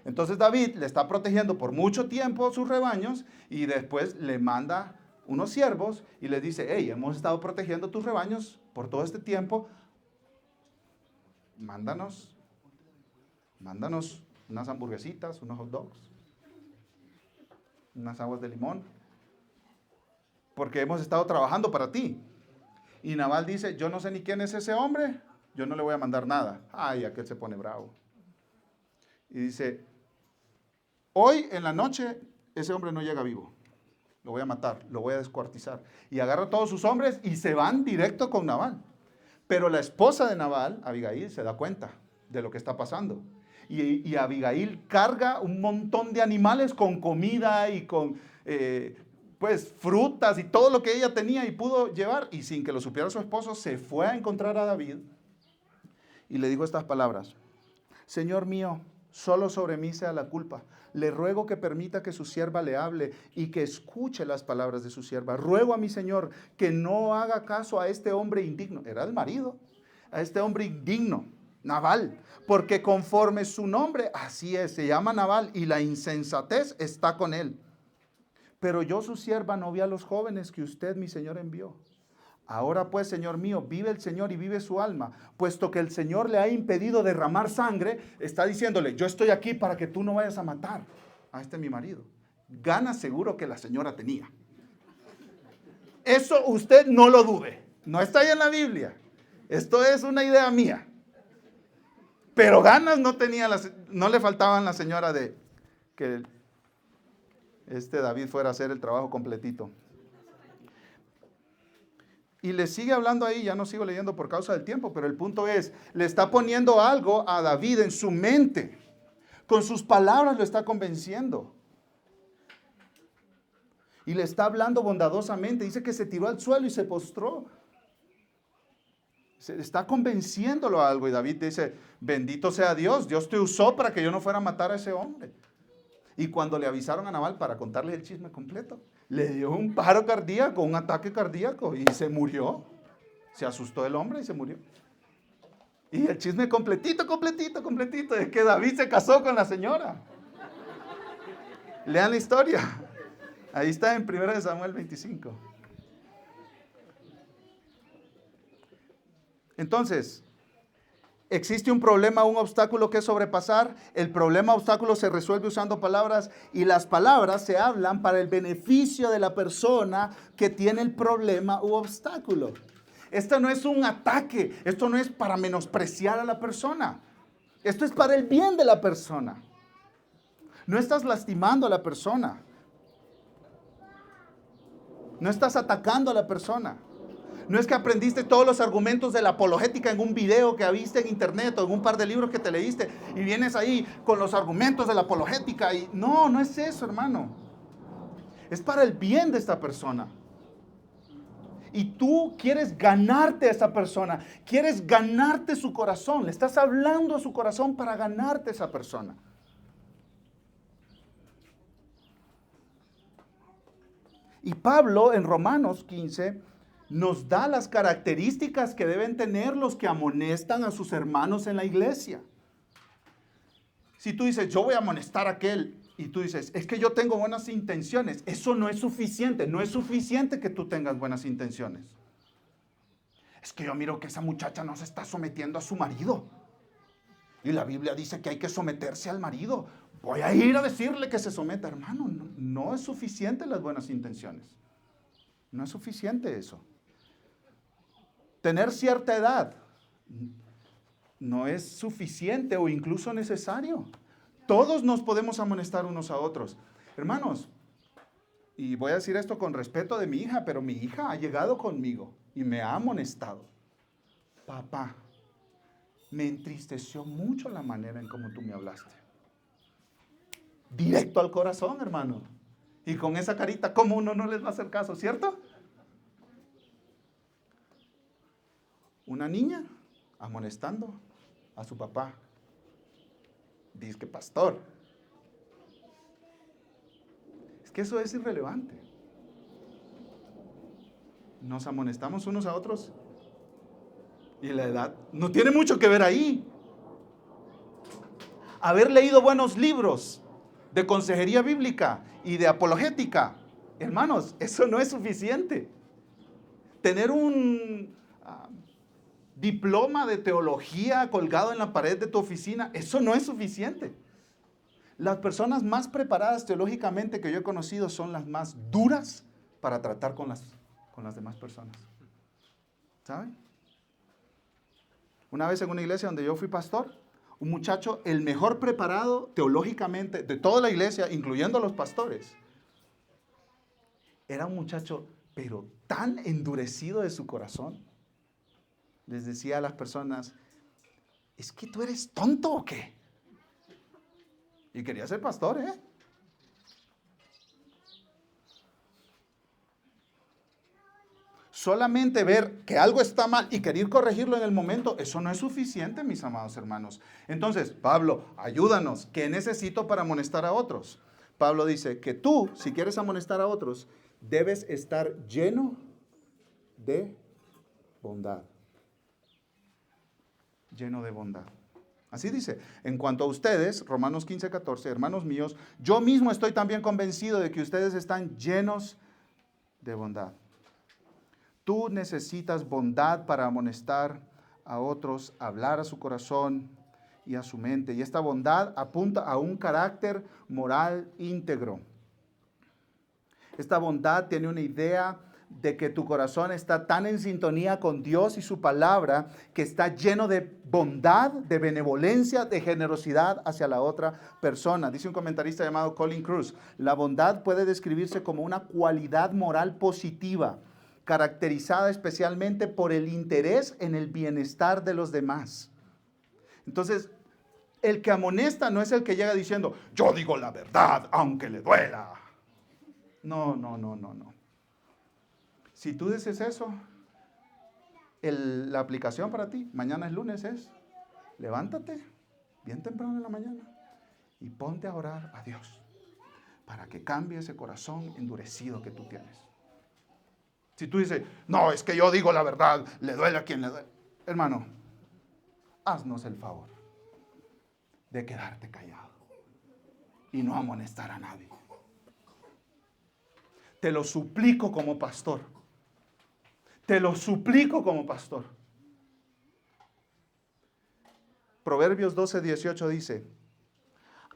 Entonces David le está protegiendo por mucho tiempo sus rebaños y después le manda unos siervos y les dice, hey, hemos estado protegiendo tus rebaños por todo este tiempo, mándanos unas hamburguesitas, unos hot dogs, unas aguas de limón, porque hemos estado trabajando para ti. Y Nabal dice, yo no sé ni quién es ese hombre, yo no le voy a mandar nada. Ay, aquel se pone bravo. Y dice, hoy en la noche ese hombre no llega vivo. Lo voy a matar, lo voy a descuartizar. Y agarra a todos sus hombres y se van directo con Nabal. Pero la esposa de Nabal, Abigail, se da cuenta de lo que está pasando. Y Abigail carga un montón de animales con comida y con pues frutas y todo lo que ella tenía y pudo llevar. Y sin que lo supiera su esposo, se fue a encontrar a David y le dijo estas palabras. Señor mío, solo sobre mí sea la culpa. Le ruego que permita que su sierva le hable y que escuche las palabras de su sierva. Ruego a mi Señor que no haga caso a este hombre indigno. Era el marido. A este hombre indigno, Nabal. Porque conforme su nombre, así es, se llama Nabal y la insensatez está con él. Pero yo, su sierva, no vi a los jóvenes que usted, mi Señor, envió. Ahora pues, Señor mío, vive el Señor y vive su alma, puesto que el Señor le ha impedido derramar sangre, está diciéndole, yo estoy aquí para que tú no vayas a matar a este mi marido. Gana seguro que la señora tenía. Eso usted no lo dude, no está ahí en la Biblia. Esto es una idea mía. Pero ganas no tenía, no le faltaban a la señora de que David fuera a hacer el trabajo completito. Y le sigue hablando ahí, ya no sigo leyendo por causa del tiempo, pero el punto es, le está poniendo algo a David en su mente. Con sus palabras lo está convenciendo. Y le está hablando bondadosamente. Dice que se tiró al suelo y se postró. Se está convenciéndolo a algo. Y David dice, bendito sea Dios, Dios te usó para que yo no fuera a matar a ese hombre. Y cuando le avisaron a Nabal para contarle el chisme completo, le dio un paro cardíaco, un ataque cardíaco y se murió. Se asustó el hombre y se murió. Y el chisme completito, es que David se casó con la señora. Lean la historia. Ahí está en 1 Samuel 25. Entonces, existe un problema, un obstáculo que sobrepasar. El problema, obstáculo se resuelve usando palabras y las palabras se hablan para el beneficio de la persona que tiene el problema u obstáculo. Esto no es un ataque, esto no es para menospreciar a la persona. Esto es para el bien de la persona. No estás lastimando a la persona. No estás atacando a la persona. No es que aprendiste todos los argumentos de la apologética en un video que viste en internet o en un par de libros que te leíste y vienes ahí con los argumentos de la apologética. No, no es eso, hermano. Es para el bien de esta persona. Y tú quieres ganarte a esa persona, quieres ganarte su corazón, le estás hablando a su corazón para ganarte a esa persona. Y Pablo en Romanos 15 nos da las características que deben tener los que amonestan a sus hermanos en la iglesia. Si tú dices, yo voy a amonestar a aquel, y tú dices, es que yo tengo buenas intenciones, eso no es suficiente, no es suficiente que tú tengas buenas intenciones. Es que yo miro que esa muchacha no se está sometiendo a su marido. Y la Biblia dice que hay que someterse al marido. Voy a ir a decirle que se someta, hermano. No es suficiente las buenas intenciones. No es suficiente eso. Tener cierta edad no es suficiente o incluso necesario. Todos nos podemos amonestar unos a otros. Hermanos, y voy a decir esto con respeto de mi hija, pero mi hija ha llegado conmigo y me ha amonestado. Papá, me entristeció mucho la manera en cómo tú me hablaste. Directo al corazón, hermano. Y con esa carita, ¿cómo uno no les va a hacer caso, cierto? Una niña amonestando a su papá. Dice que pastor. Es que eso es irrelevante. Nos amonestamos unos a otros Y la edad no tiene mucho que ver ahí. Haber leído buenos libros de consejería bíblica y de apologética, hermanos, eso no es suficiente. Tener un diploma de teología colgado en la pared de tu oficina, eso no es suficiente. Las personas más preparadas teológicamente que yo he conocido son las más duras para tratar con las demás personas. ¿Saben? Una vez en una iglesia donde yo fui pastor, un muchacho, el mejor preparado teológicamente de toda la iglesia, incluyendo a los pastores, era un muchacho, pero tan endurecido de su corazón. Les decía a las personas, ¿es que tú eres tonto o qué? Y quería ser pastor, ¿eh? Solamente ver que algo está mal y querer corregirlo en el momento, eso no es suficiente, mis amados hermanos. Entonces, Pablo, ayúdanos. ¿Qué necesito para amonestar a otros? Pablo dice que tú, si quieres amonestar a otros, debes estar lleno de bondad. Lleno de bondad. Así dice, en cuanto a ustedes, Romanos 15:14, hermanos míos, yo mismo estoy también convencido de que ustedes están llenos de bondad. Tú necesitas bondad para amonestar a otros, hablar a su corazón y a su mente. Y esta bondad apunta a un carácter moral íntegro. Esta bondad tiene una idea de que tu corazón está tan en sintonía con Dios y su palabra que está lleno de bondad, de benevolencia, de generosidad hacia la otra persona. Dice un comentarista llamado Colin Cruz, la bondad puede describirse como una cualidad moral positiva, caracterizada especialmente por el interés en el bienestar de los demás. Entonces, el que amonesta no es el que llega diciendo, yo digo la verdad, aunque le duela. No. Si tú dices eso, la aplicación para ti, mañana es lunes, es, levántate bien temprano en la mañana y ponte a orar a Dios para que cambie ese corazón endurecido que tú tienes. Si tú dices, no, es que yo digo la verdad, le duele a quien le duele. Hermano, haznos el favor de quedarte callado y no amonestar a nadie. Te lo suplico como pastor. Te lo suplico como pastor. Proverbios 12:18 dice,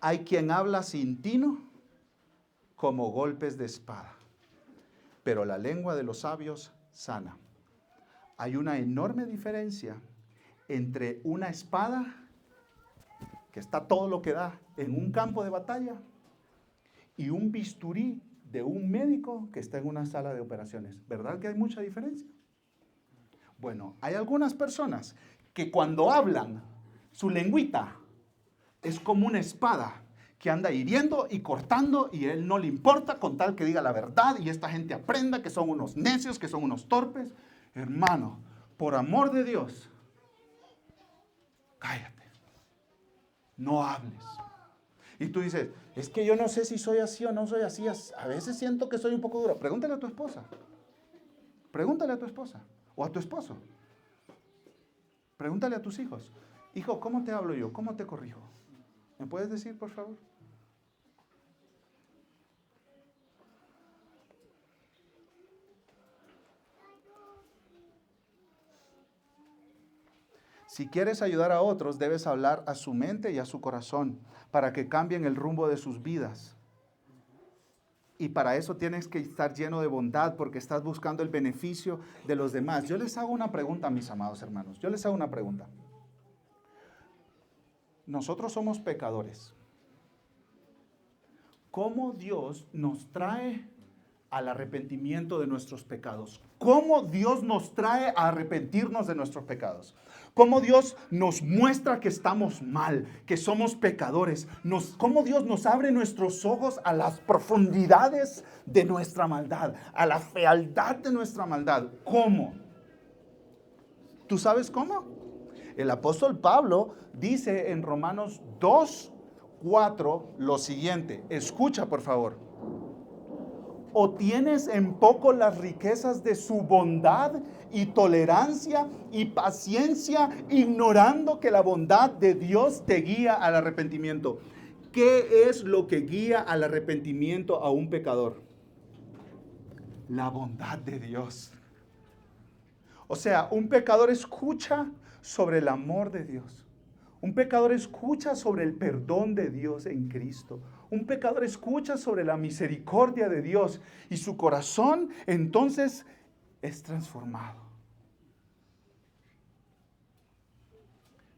hay quien habla sin tino como golpes de espada, pero la lengua de los sabios sana. Hay una enorme diferencia entre una espada que está todo lo que da en un campo de batalla y un bisturí de un médico que está en una sala de operaciones. ¿Verdad que hay mucha diferencia? Bueno, hay algunas personas que cuando hablan, su lengüita es como una espada que anda hiriendo y cortando y a él no le importa con tal que diga la verdad y esta gente aprenda que son unos necios, que son unos torpes. Hermano, por amor de Dios, cállate, no hables. Y tú dices, es que yo no sé si soy así o no soy así, a veces siento que soy un poco duro. Pregúntale a tu esposa, pregúntale a tu esposa o a tu esposo, pregúntale a tus hijos, hijo, ¿cómo te hablo yo? ¿Cómo te corrijo? ¿Me puedes decir, por favor? Si quieres ayudar a otros, debes hablar a su mente y a su corazón para que cambien el rumbo de sus vidas. Y para eso tienes que estar lleno de bondad porque estás buscando el beneficio de los demás. Yo les hago una pregunta, mis amados hermanos. Yo les hago una pregunta. Nosotros somos pecadores. ¿Cómo Dios nos trae al arrepentimiento de nuestros pecados? ¿Cómo Dios nos trae a arrepentirnos de nuestros pecados? ¿Cómo Dios nos muestra que estamos mal, que somos pecadores? ¿Cómo Dios nos abre nuestros ojos a las profundidades de nuestra maldad, a la fealdad de nuestra maldad? ¿Cómo? ¿Tú sabes cómo? El apóstol Pablo dice en Romanos 2:4 lo siguiente. Escucha, por favor. ¿O tienes en poco las riquezas de su bondad y tolerancia y paciencia, ignorando que la bondad de Dios te guía al arrepentimiento? ¿Qué es lo que guía al arrepentimiento a un pecador? La bondad de Dios. O sea, un pecador escucha sobre el amor de Dios. Un pecador escucha sobre el perdón de Dios en Cristo. Un pecador escucha sobre la misericordia de Dios y su corazón entonces es transformado.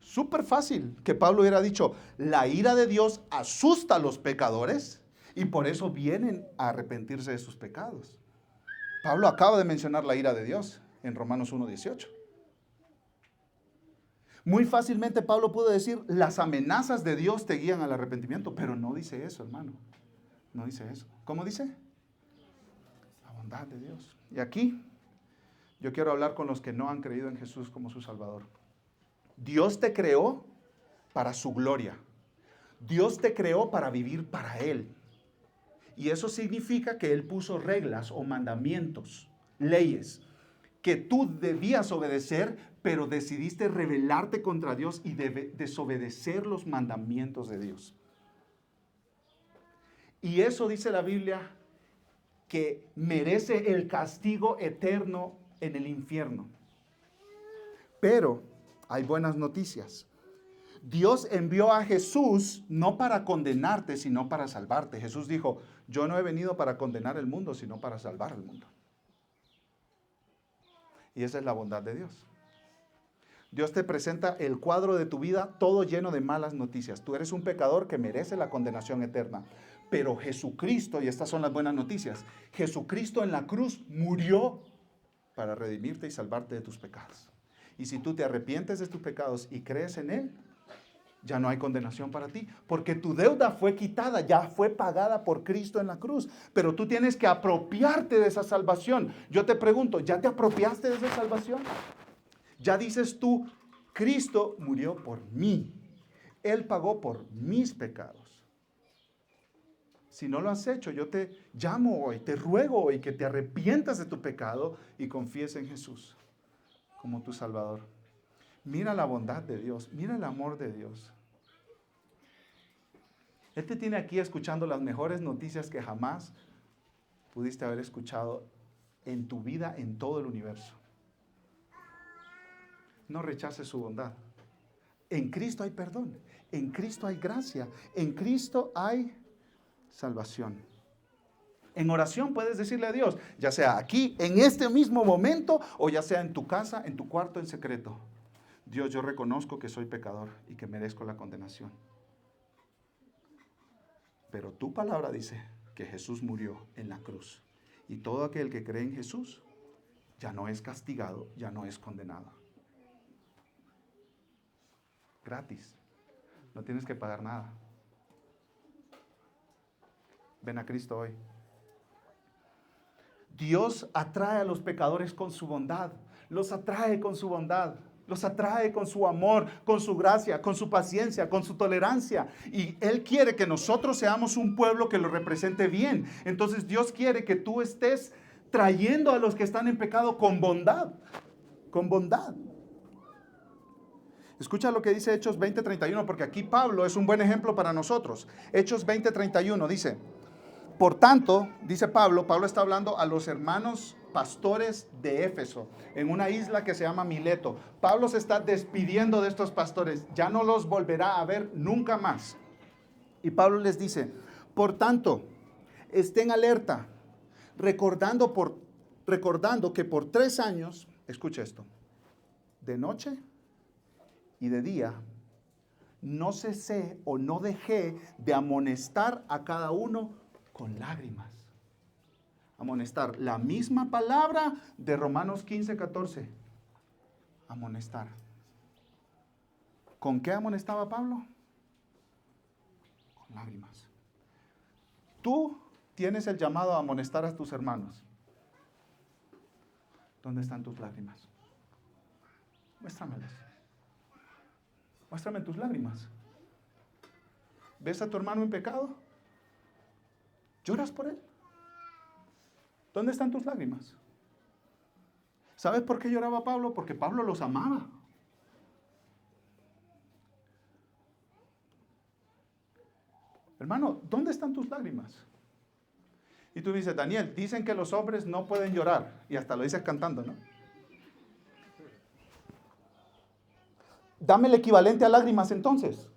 Súper fácil que Pablo hubiera dicho, la ira de Dios asusta a los pecadores y por eso vienen a arrepentirse de sus pecados. Pablo acaba de mencionar la ira de Dios en Romanos 1:18. Muy fácilmente Pablo pudo decir, las amenazas de Dios te guían al arrepentimiento, pero no dice eso, hermano. No dice eso. ¿Cómo dice? La bondad de Dios. Y aquí yo quiero hablar con los que no han creído en Jesús como su Salvador. Dios te creó para su gloria. Dios te creó para vivir para Él. Y eso significa que Él puso reglas o mandamientos, leyes, que tú debías obedecer, pero decidiste rebelarte contra Dios y desobedecer los mandamientos de Dios. Y eso dice la Biblia que merece el castigo eterno en el infierno. Pero hay buenas noticias. Dios envió a Jesús no para condenarte, sino para salvarte. Jesús dijo, yo no he venido para condenar el mundo, sino para salvar al mundo. Y esa es la bondad de Dios. Dios te presenta el cuadro de tu vida todo lleno de malas noticias. Tú eres un pecador que merece la condenación eterna. Pero Jesucristo, y estas son las buenas noticias, Jesucristo en la cruz murió para redimirte y salvarte de tus pecados. Y si tú te arrepientes de tus pecados y crees en Él, ya no hay condenación para ti, porque tu deuda fue quitada, ya fue pagada por Cristo en la cruz. Pero tú tienes que apropiarte de esa salvación. Yo te pregunto, ¿ya te apropiaste de esa salvación? Ya dices tú, Cristo murió por mí. Él pagó por mis pecados. Si no lo has hecho, yo te llamo hoy, te ruego hoy que te arrepientas de tu pecado y confíes en Jesús como tu Salvador. Mira la bondad de Dios, mira el amor de Dios. Él te tiene aquí escuchando las mejores noticias que jamás pudiste haber escuchado en tu vida, en todo el universo. No rechaces su bondad. En Cristo hay perdón, en Cristo hay gracia, en Cristo hay salvación. En oración puedes decirle a Dios, ya sea aquí, en este mismo momento, o ya sea en tu casa, en tu cuarto, en secreto. Dios, yo reconozco que soy pecador y que merezco la condenación. Pero tu palabra dice que Jesús murió en la cruz. Y todo aquel que cree en Jesús ya no es castigado, ya no es condenado. Gratis. No tienes que pagar nada. Ven a Cristo hoy. Dios atrae a los pecadores con su bondad. Los atrae con su bondad. Los atrae con su amor, con su gracia, con su paciencia, con su tolerancia. Y Él quiere que nosotros seamos un pueblo que lo represente bien. Entonces Dios quiere que tú estés trayendo a los que están en pecado con bondad. Con bondad. Escucha lo que dice Hechos 20:31, porque aquí Pablo es un buen ejemplo para nosotros. Hechos 20:31 dice, por tanto, dice Pablo está hablando a los hermanos pastores de Éfeso, en una isla que se llama Mileto. Pablo se está despidiendo de estos pastores, ya no los volverá a ver nunca más. Y Pablo les dice, por tanto, estén alerta, recordando que por 3 años, escucha esto, de noche y de día, no cesé o no dejé de amonestar a cada uno con lágrimas. Amonestar, la misma palabra de Romanos 15:14. Amonestar. ¿Con qué amonestaba Pablo? Con lágrimas. Tú tienes el llamado a amonestar a tus hermanos. ¿Dónde están tus lágrimas? Muéstramelas. Muéstrame tus lágrimas. ¿Ves a tu hermano en pecado? ¿Lloras por él? ¿Dónde están tus lágrimas? ¿Sabes por qué lloraba Pablo? Porque Pablo los amaba. Hermano, ¿dónde están tus lágrimas? Y tú dices, Daniel, dicen que los hombres no pueden llorar. Y hasta lo dices cantando, ¿no? Dame el equivalente a lágrimas entonces.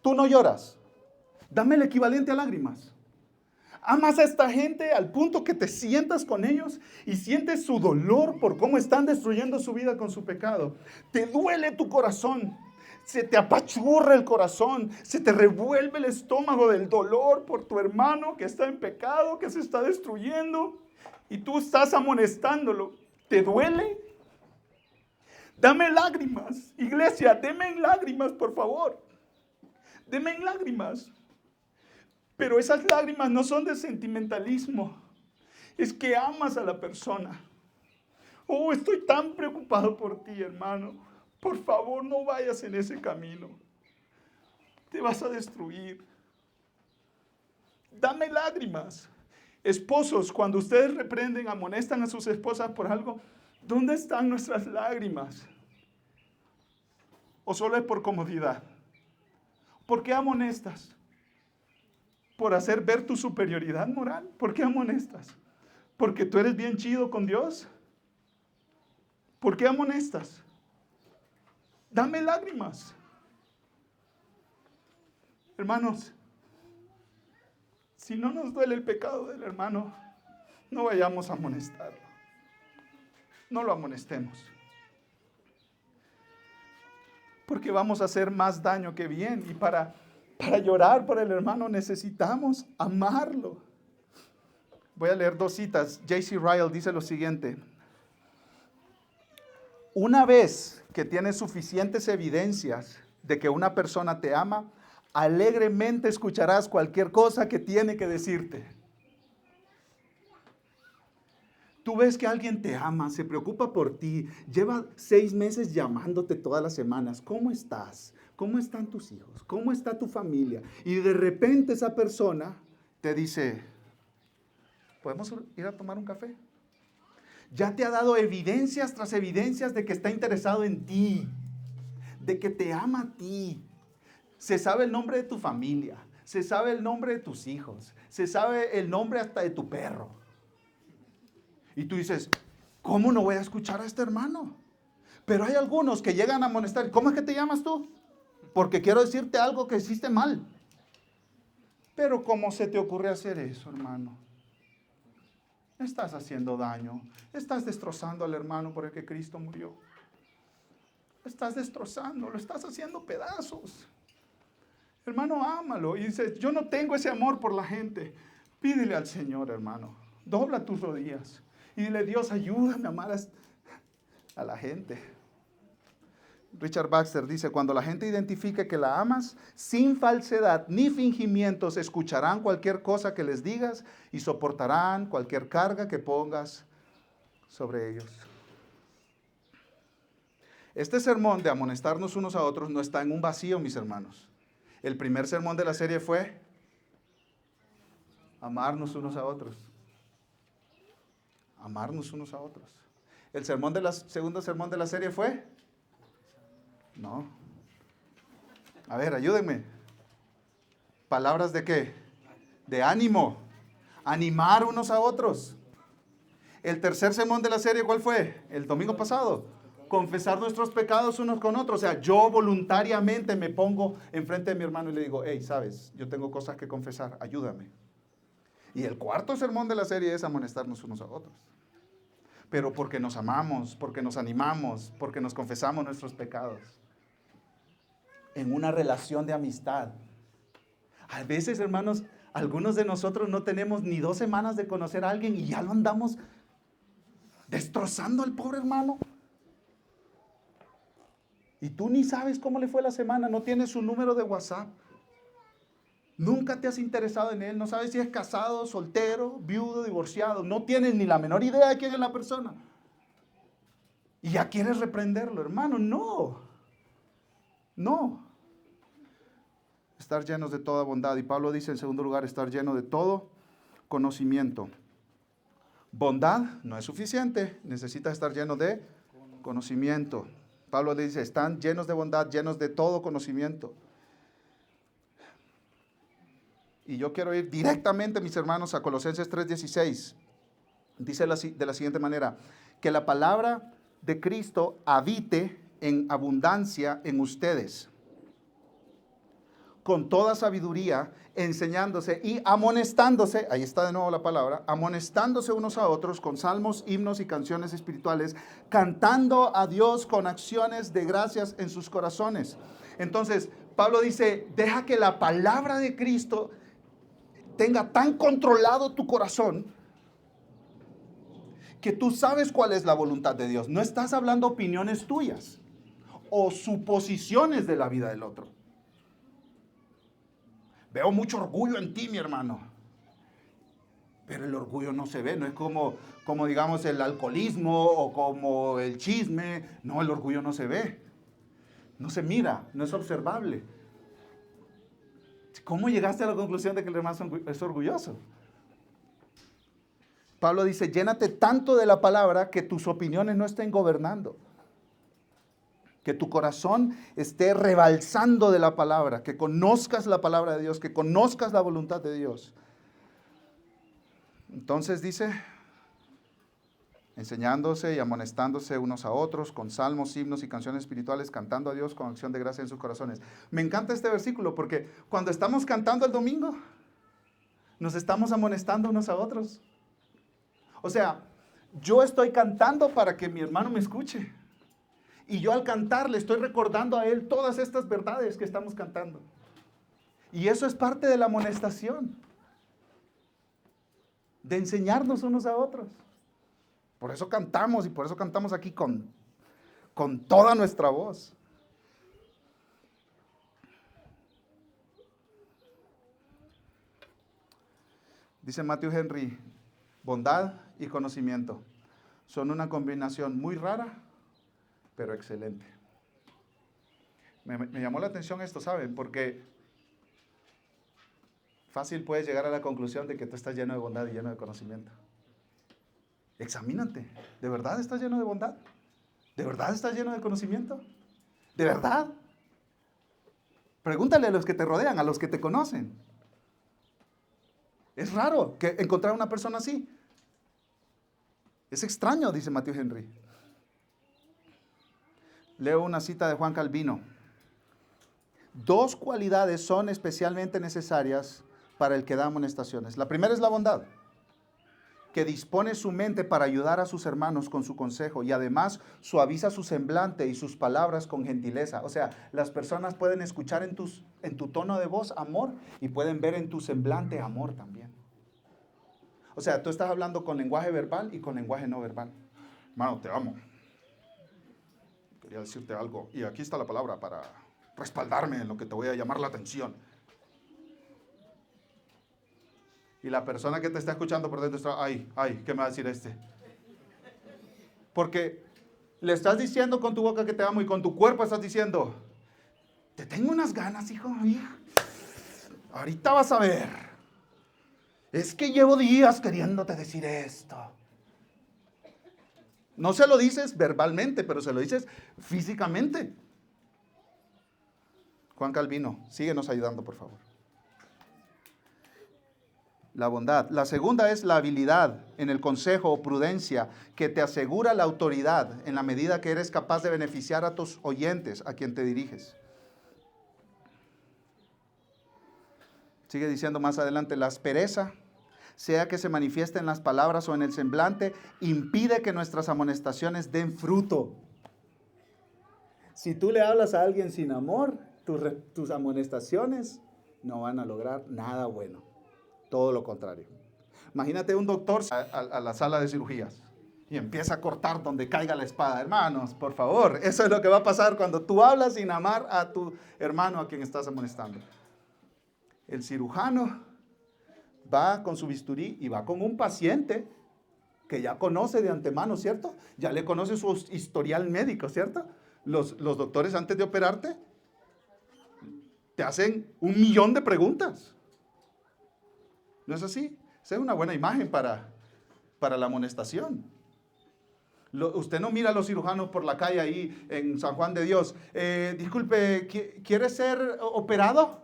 Tú no lloras. Dame el equivalente a lágrimas. Amas a esta gente al punto que te sientas con ellos y sientes su dolor por cómo están destruyendo su vida con su pecado. Te duele tu corazón. Se te apachurra el corazón, se te revuelve el estómago del dolor por tu hermano que está en pecado, que se está destruyendo, y tú estás amonestándolo. ¿Te duele? Dame lágrimas, iglesia, deme en lágrimas, por favor. Deme en lágrimas. Pero esas lágrimas no son de sentimentalismo, es que amas a la persona. Oh, estoy tan preocupado por ti, hermano. Por favor, no vayas en ese camino. Te vas a destruir. Dame lágrimas. Esposos, cuando ustedes reprenden, amonestan a sus esposas por algo, ¿dónde están nuestras lágrimas? ¿O solo es por comodidad? ¿Por qué amonestas? ¿Por hacer ver tu superioridad moral? ¿Por qué amonestas? ¿Porque tú eres bien chido con Dios? ¿Por qué amonestas? Dame lágrimas. Hermanos, si no nos duele el pecado del hermano, no vayamos a amonestarlo. No lo amonestemos. Porque vamos a hacer más daño que bien. Y para llorar por el hermano necesitamos amarlo. Voy a leer 2 citas. J.C. Ryle dice lo siguiente. Una vez que tienes suficientes evidencias de que una persona te ama, alegremente escucharás cualquier cosa que tiene que decirte. Tú ves que alguien te ama, se preocupa por ti, lleva 6 meses llamándote todas las semanas. ¿Cómo estás? ¿Cómo están tus hijos? ¿Cómo está tu familia? Y de repente esa persona te dice, ¿podemos ir a tomar un café? Ya te ha dado evidencias tras evidencias de que está interesado en ti, de que te ama a ti. Se sabe el nombre de tu familia, se sabe el nombre de tus hijos, se sabe el nombre hasta de tu perro. Y tú dices, ¿cómo no voy a escuchar a este hermano? Pero hay algunos que llegan a amonestar. ¿Cómo es que te llamas tú? Porque quiero decirte algo que hiciste mal. Pero ¿cómo se te ocurre hacer eso, hermano? Estás haciendo daño. Estás destrozando al hermano por el que Cristo murió. Estás destrozando, lo estás haciendo pedazos. Hermano, ámalo. Y dices, yo no tengo ese amor por la gente. Pídele al Señor, hermano. Dobla tus rodillas. Y dile, Dios, ayúdame a amar a la gente. Richard Baxter dice, cuando la gente identifique que la amas, sin falsedad ni fingimientos, escucharán cualquier cosa que les digas y soportarán cualquier carga que pongas sobre ellos. Este sermón de amonestarnos unos a otros no está en un vacío, mis hermanos. El primer sermón de la serie fue amarnos unos a otros. Amarnos unos a otros. El segundo sermón de la serie fue... No. A ver, ayúdenme. ¿Palabras de qué? De ánimo. Animar unos a otros. El tercer sermón de la serie, ¿cuál fue? El domingo pasado. Confesar nuestros pecados unos con otros. O sea, yo voluntariamente me pongo enfrente de mi hermano y le digo, hey, sabes, yo tengo cosas que confesar, ayúdame. Y el cuarto sermón de la serie es amonestarnos unos a otros. Pero porque nos amamos, porque nos animamos, porque nos confesamos nuestros pecados. En una relación de amistad. A veces, hermanos, algunos de nosotros no tenemos ni 2 semanas de conocer a alguien y ya lo andamos destrozando al pobre hermano. Y tú ni sabes cómo le fue la semana, no tienes su número de WhatsApp. Nunca te has interesado en él, no sabes si es casado, soltero, viudo, divorciado. No tienes ni la menor idea de quién es la persona. Y ya quieres reprenderlo, hermano. No. Estar llenos de toda bondad. Y Pablo dice en segundo lugar, estar lleno de todo conocimiento. Bondad no es suficiente, necesitas estar lleno de conocimiento. Pablo le dice, están llenos de bondad, llenos de todo conocimiento. Y yo quiero ir directamente, mis hermanos, a Colosenses 3:16. Dice de la siguiente manera, que la palabra de Cristo habite en abundancia en ustedes, con toda sabiduría, enseñándose y amonestándose, ahí está de nuevo la palabra, amonestándose unos a otros con salmos, himnos y canciones espirituales, cantando a Dios con acciones de gracias en sus corazones. Entonces, Pablo dice, deja que la palabra de Cristo tenga tan controlado tu corazón que tú sabes cuál es la voluntad de Dios. No estás hablando opiniones tuyas o suposiciones de la vida del otro. Veo mucho orgullo en ti, mi hermano. Pero el orgullo no se ve, no es como digamos el alcoholismo o como el chisme. No, el orgullo no se ve. No se mira, no es observable. ¿Cómo llegaste a la conclusión de que el hermano es orgulloso? Pablo dice, llénate tanto de la palabra que tus opiniones no estén gobernando. Que tu corazón esté rebalsando de la palabra, que conozcas la palabra de Dios, que conozcas la voluntad de Dios. Entonces dice, enseñándose y amonestándose unos a otros con salmos, himnos y canciones espirituales, cantando a Dios con acción de gracia en sus corazones. Me encanta este versículo porque cuando estamos cantando el domingo, nos estamos amonestando unos a otros. O sea, yo estoy cantando para que mi hermano me escuche. Y yo al cantar le estoy recordando a él todas estas verdades que estamos cantando. Y eso es parte de la amonestación. De enseñarnos unos a otros. Por eso cantamos y por eso cantamos aquí con toda nuestra voz. Dice Matthew Henry, bondad y conocimiento son una combinación muy rara, pero excelente. Me llamó la atención esto, ¿saben? Porque fácil puedes llegar a la conclusión de que tú estás lleno de bondad y lleno de conocimiento. Examínate. ¿De verdad estás lleno de bondad? ¿De verdad estás lleno de conocimiento? ¿De verdad? Pregúntale a los que te rodean, a los que te conocen. Es raro encontrar una persona así. Es extraño, dice Matthew Henry. Leo una cita de Juan Calvino. Dos cualidades son especialmente necesarias para el que da amonestaciones. La primera es la bondad, que dispone su mente para ayudar a sus hermanos con su consejo y además suaviza su semblante y sus palabras con gentileza. O sea, las personas pueden escuchar en tu tono de voz amor y pueden ver en tu semblante amor también. O sea, tú estás hablando con lenguaje verbal y con lenguaje no verbal. Hermano, te amo. Quería decirte algo. Y aquí está la palabra para respaldarme en lo que te voy a llamar la atención. Y la persona que te está escuchando por dentro está, ay, ¿qué me va a decir este? Porque le estás diciendo con tu boca que te amo y con tu cuerpo estás diciendo, te tengo unas ganas, hijo. Ahorita vas a ver. Es que llevo días queriéndote decir esto. No se lo dices verbalmente, pero se lo dices físicamente. Juan Calvino, síguenos ayudando, por favor. La bondad. La segunda es la habilidad en el consejo o prudencia que te asegura la autoridad en la medida que eres capaz de beneficiar a tus oyentes, a quien te diriges. Sigue diciendo más adelante, la aspereza, sea que se manifieste en las palabras o en el semblante, impide que nuestras amonestaciones den fruto. Si tú le hablas a alguien sin amor, tus amonestaciones no van a lograr nada bueno. Todo lo contrario. Imagínate un doctor a la sala de cirugías y empieza a cortar donde caiga la espada. Hermanos, por favor, eso es lo que va a pasar cuando tú hablas sin amar a tu hermano a quien estás amonestando. El cirujano va con su bisturí y va con un paciente que ya conoce de antemano, ¿cierto? Ya le conoce su historial médico, ¿cierto? Los doctores antes de operarte te hacen 1.000.000 de preguntas. ¿No es así? Esa es una buena imagen para para la amonestación. Usted no mira a los cirujanos por la calle ahí en San Juan de Dios. Disculpe, ¿quiere ser operado?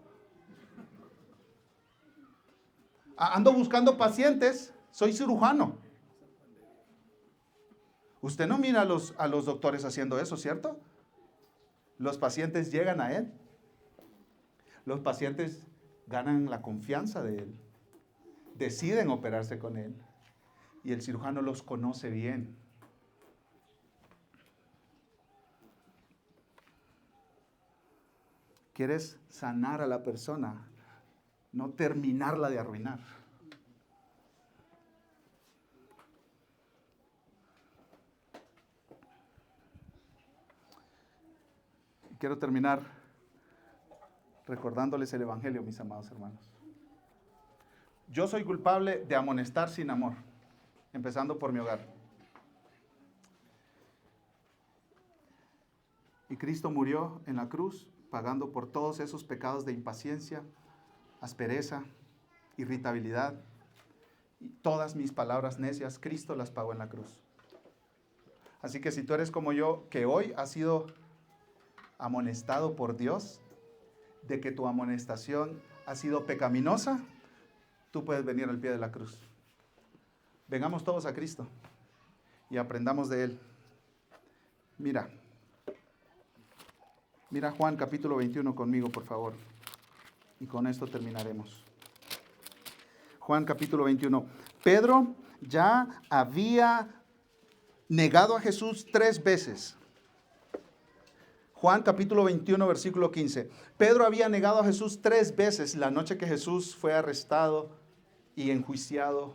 Ando buscando pacientes, soy cirujano. Usted no mira a los doctores haciendo eso, ¿cierto? Los pacientes llegan a él. Los pacientes ganan la confianza de él. Deciden operarse con él. Y el cirujano los conoce bien. Quieres sanar a la persona, no terminarla de arruinar. Quiero terminar recordándoles el Evangelio, mis amados hermanos. Yo soy culpable de amonestar sin amor, empezando por mi hogar. Y Cristo murió en la cruz, pagando por todos esos pecados de impaciencia, aspereza, irritabilidad, y todas mis palabras necias, Cristo las pagó en la cruz. Así que si tú eres como yo, que hoy has sido amonestado por Dios, de que tu amonestación ha sido pecaminosa, tú puedes venir al pie de la cruz. Vengamos todos a Cristo y aprendamos de Él. Mira Juan capítulo 21 conmigo, por favor. Y con esto terminaremos. Juan capítulo 21. Pedro ya había negado a Jesús 3 veces. Juan capítulo 21, versículo 15. Pedro había negado a Jesús 3 veces la noche que Jesús fue arrestado y enjuiciado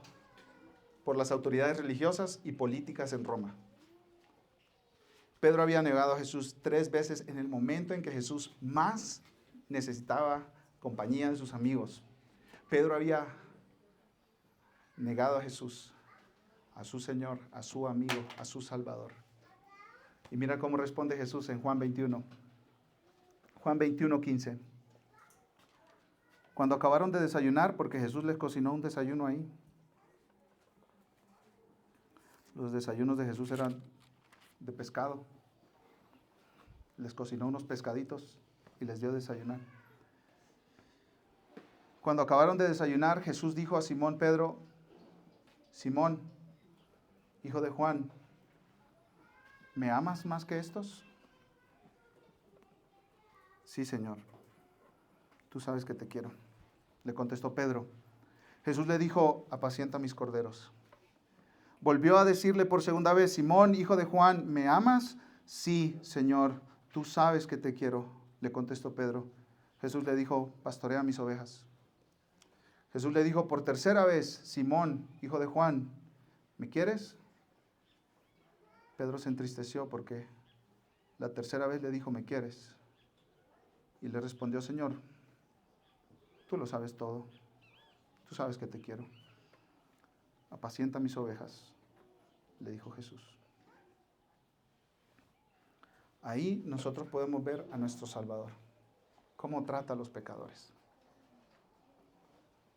por las autoridades religiosas y políticas en Roma. Pedro había negado a Jesús 3 veces en el momento en que Jesús más necesitaba compañía de sus amigos. Pedro había negado a Jesús, a su Señor, a su amigo, a su Salvador. Y mira cómo responde Jesús en Juan 21. Juan 21, 15. Cuando acabaron de desayunar, porque Jesús les cocinó un desayuno ahí. Los desayunos de Jesús eran de pescado. Les cocinó unos pescaditos y les dio a desayunar. Cuando acabaron de desayunar, Jesús dijo a Simón Pedro: Simón, hijo de Juan, ¿me amas más que estos? Sí, Señor, tú sabes que te quiero, le contestó Pedro. Jesús le dijo: apacienta mis corderos. Volvió a decirle por segunda vez: Simón, hijo de Juan, ¿me amas? Sí, Señor, tú sabes que te quiero, le contestó Pedro. Jesús le dijo: pastorea mis ovejas. Jesús le dijo por tercera vez: Simón, hijo de Juan, ¿me quieres? Pedro se entristeció porque la tercera vez le dijo: ¿me quieres? Y le respondió: Señor, tú lo sabes todo, tú sabes que te quiero. Apacienta mis ovejas, le dijo Jesús. Ahí nosotros podemos ver a nuestro Salvador, cómo trata a los pecadores.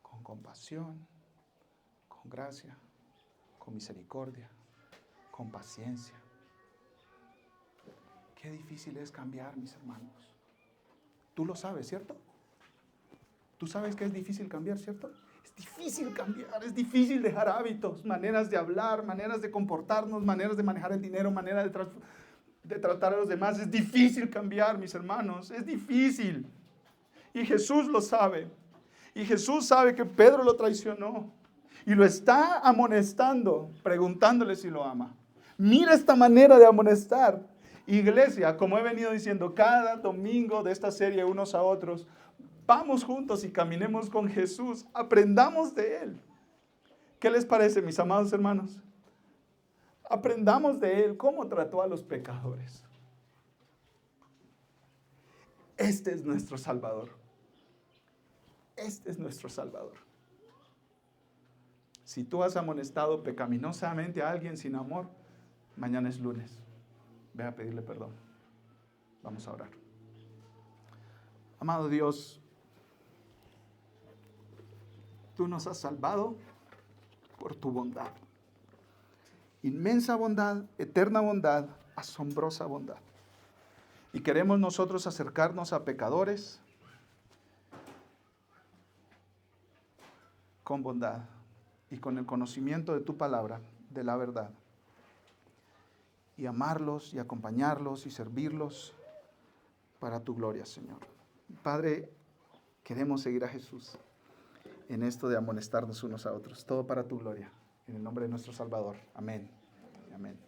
Con compasión, con gracia, con misericordia, con paciencia. Qué difícil es cambiar, mis hermanos. Tú lo sabes, ¿cierto? Tú sabes que es difícil cambiar, ¿cierto? Es difícil cambiar, es difícil dejar hábitos, maneras de hablar, maneras de comportarnos, maneras de manejar el dinero, maneras de tratar a los demás. Es difícil cambiar, mis hermanos, es difícil. Y Jesús lo sabe. Y Jesús sabe que Pedro lo traicionó. Y lo está amonestando, preguntándole si lo ama. Mira esta manera de amonestar. Iglesia, como he venido diciendo cada domingo de esta serie unos a otros, vamos juntos y caminemos con Jesús, aprendamos de Él. ¿Qué les parece, mis amados hermanos? Aprendamos de Él cómo trató a los pecadores. Este es nuestro Salvador. Este es nuestro Salvador. Si tú has amonestado pecaminosamente a alguien sin amor, mañana es lunes. Ve a pedirle perdón. Vamos a orar. Amado Dios, tú nos has salvado por tu bondad. Inmensa bondad, eterna bondad, asombrosa bondad. Y queremos nosotros acercarnos a pecadores con bondad y con el conocimiento de tu palabra, de la verdad. Y amarlos y acompañarlos y servirlos para tu gloria, Señor. Padre, queremos seguir a Jesús en esto de amonestarnos unos a otros. Todo para tu gloria. En el nombre de nuestro Salvador. Amén. Amén.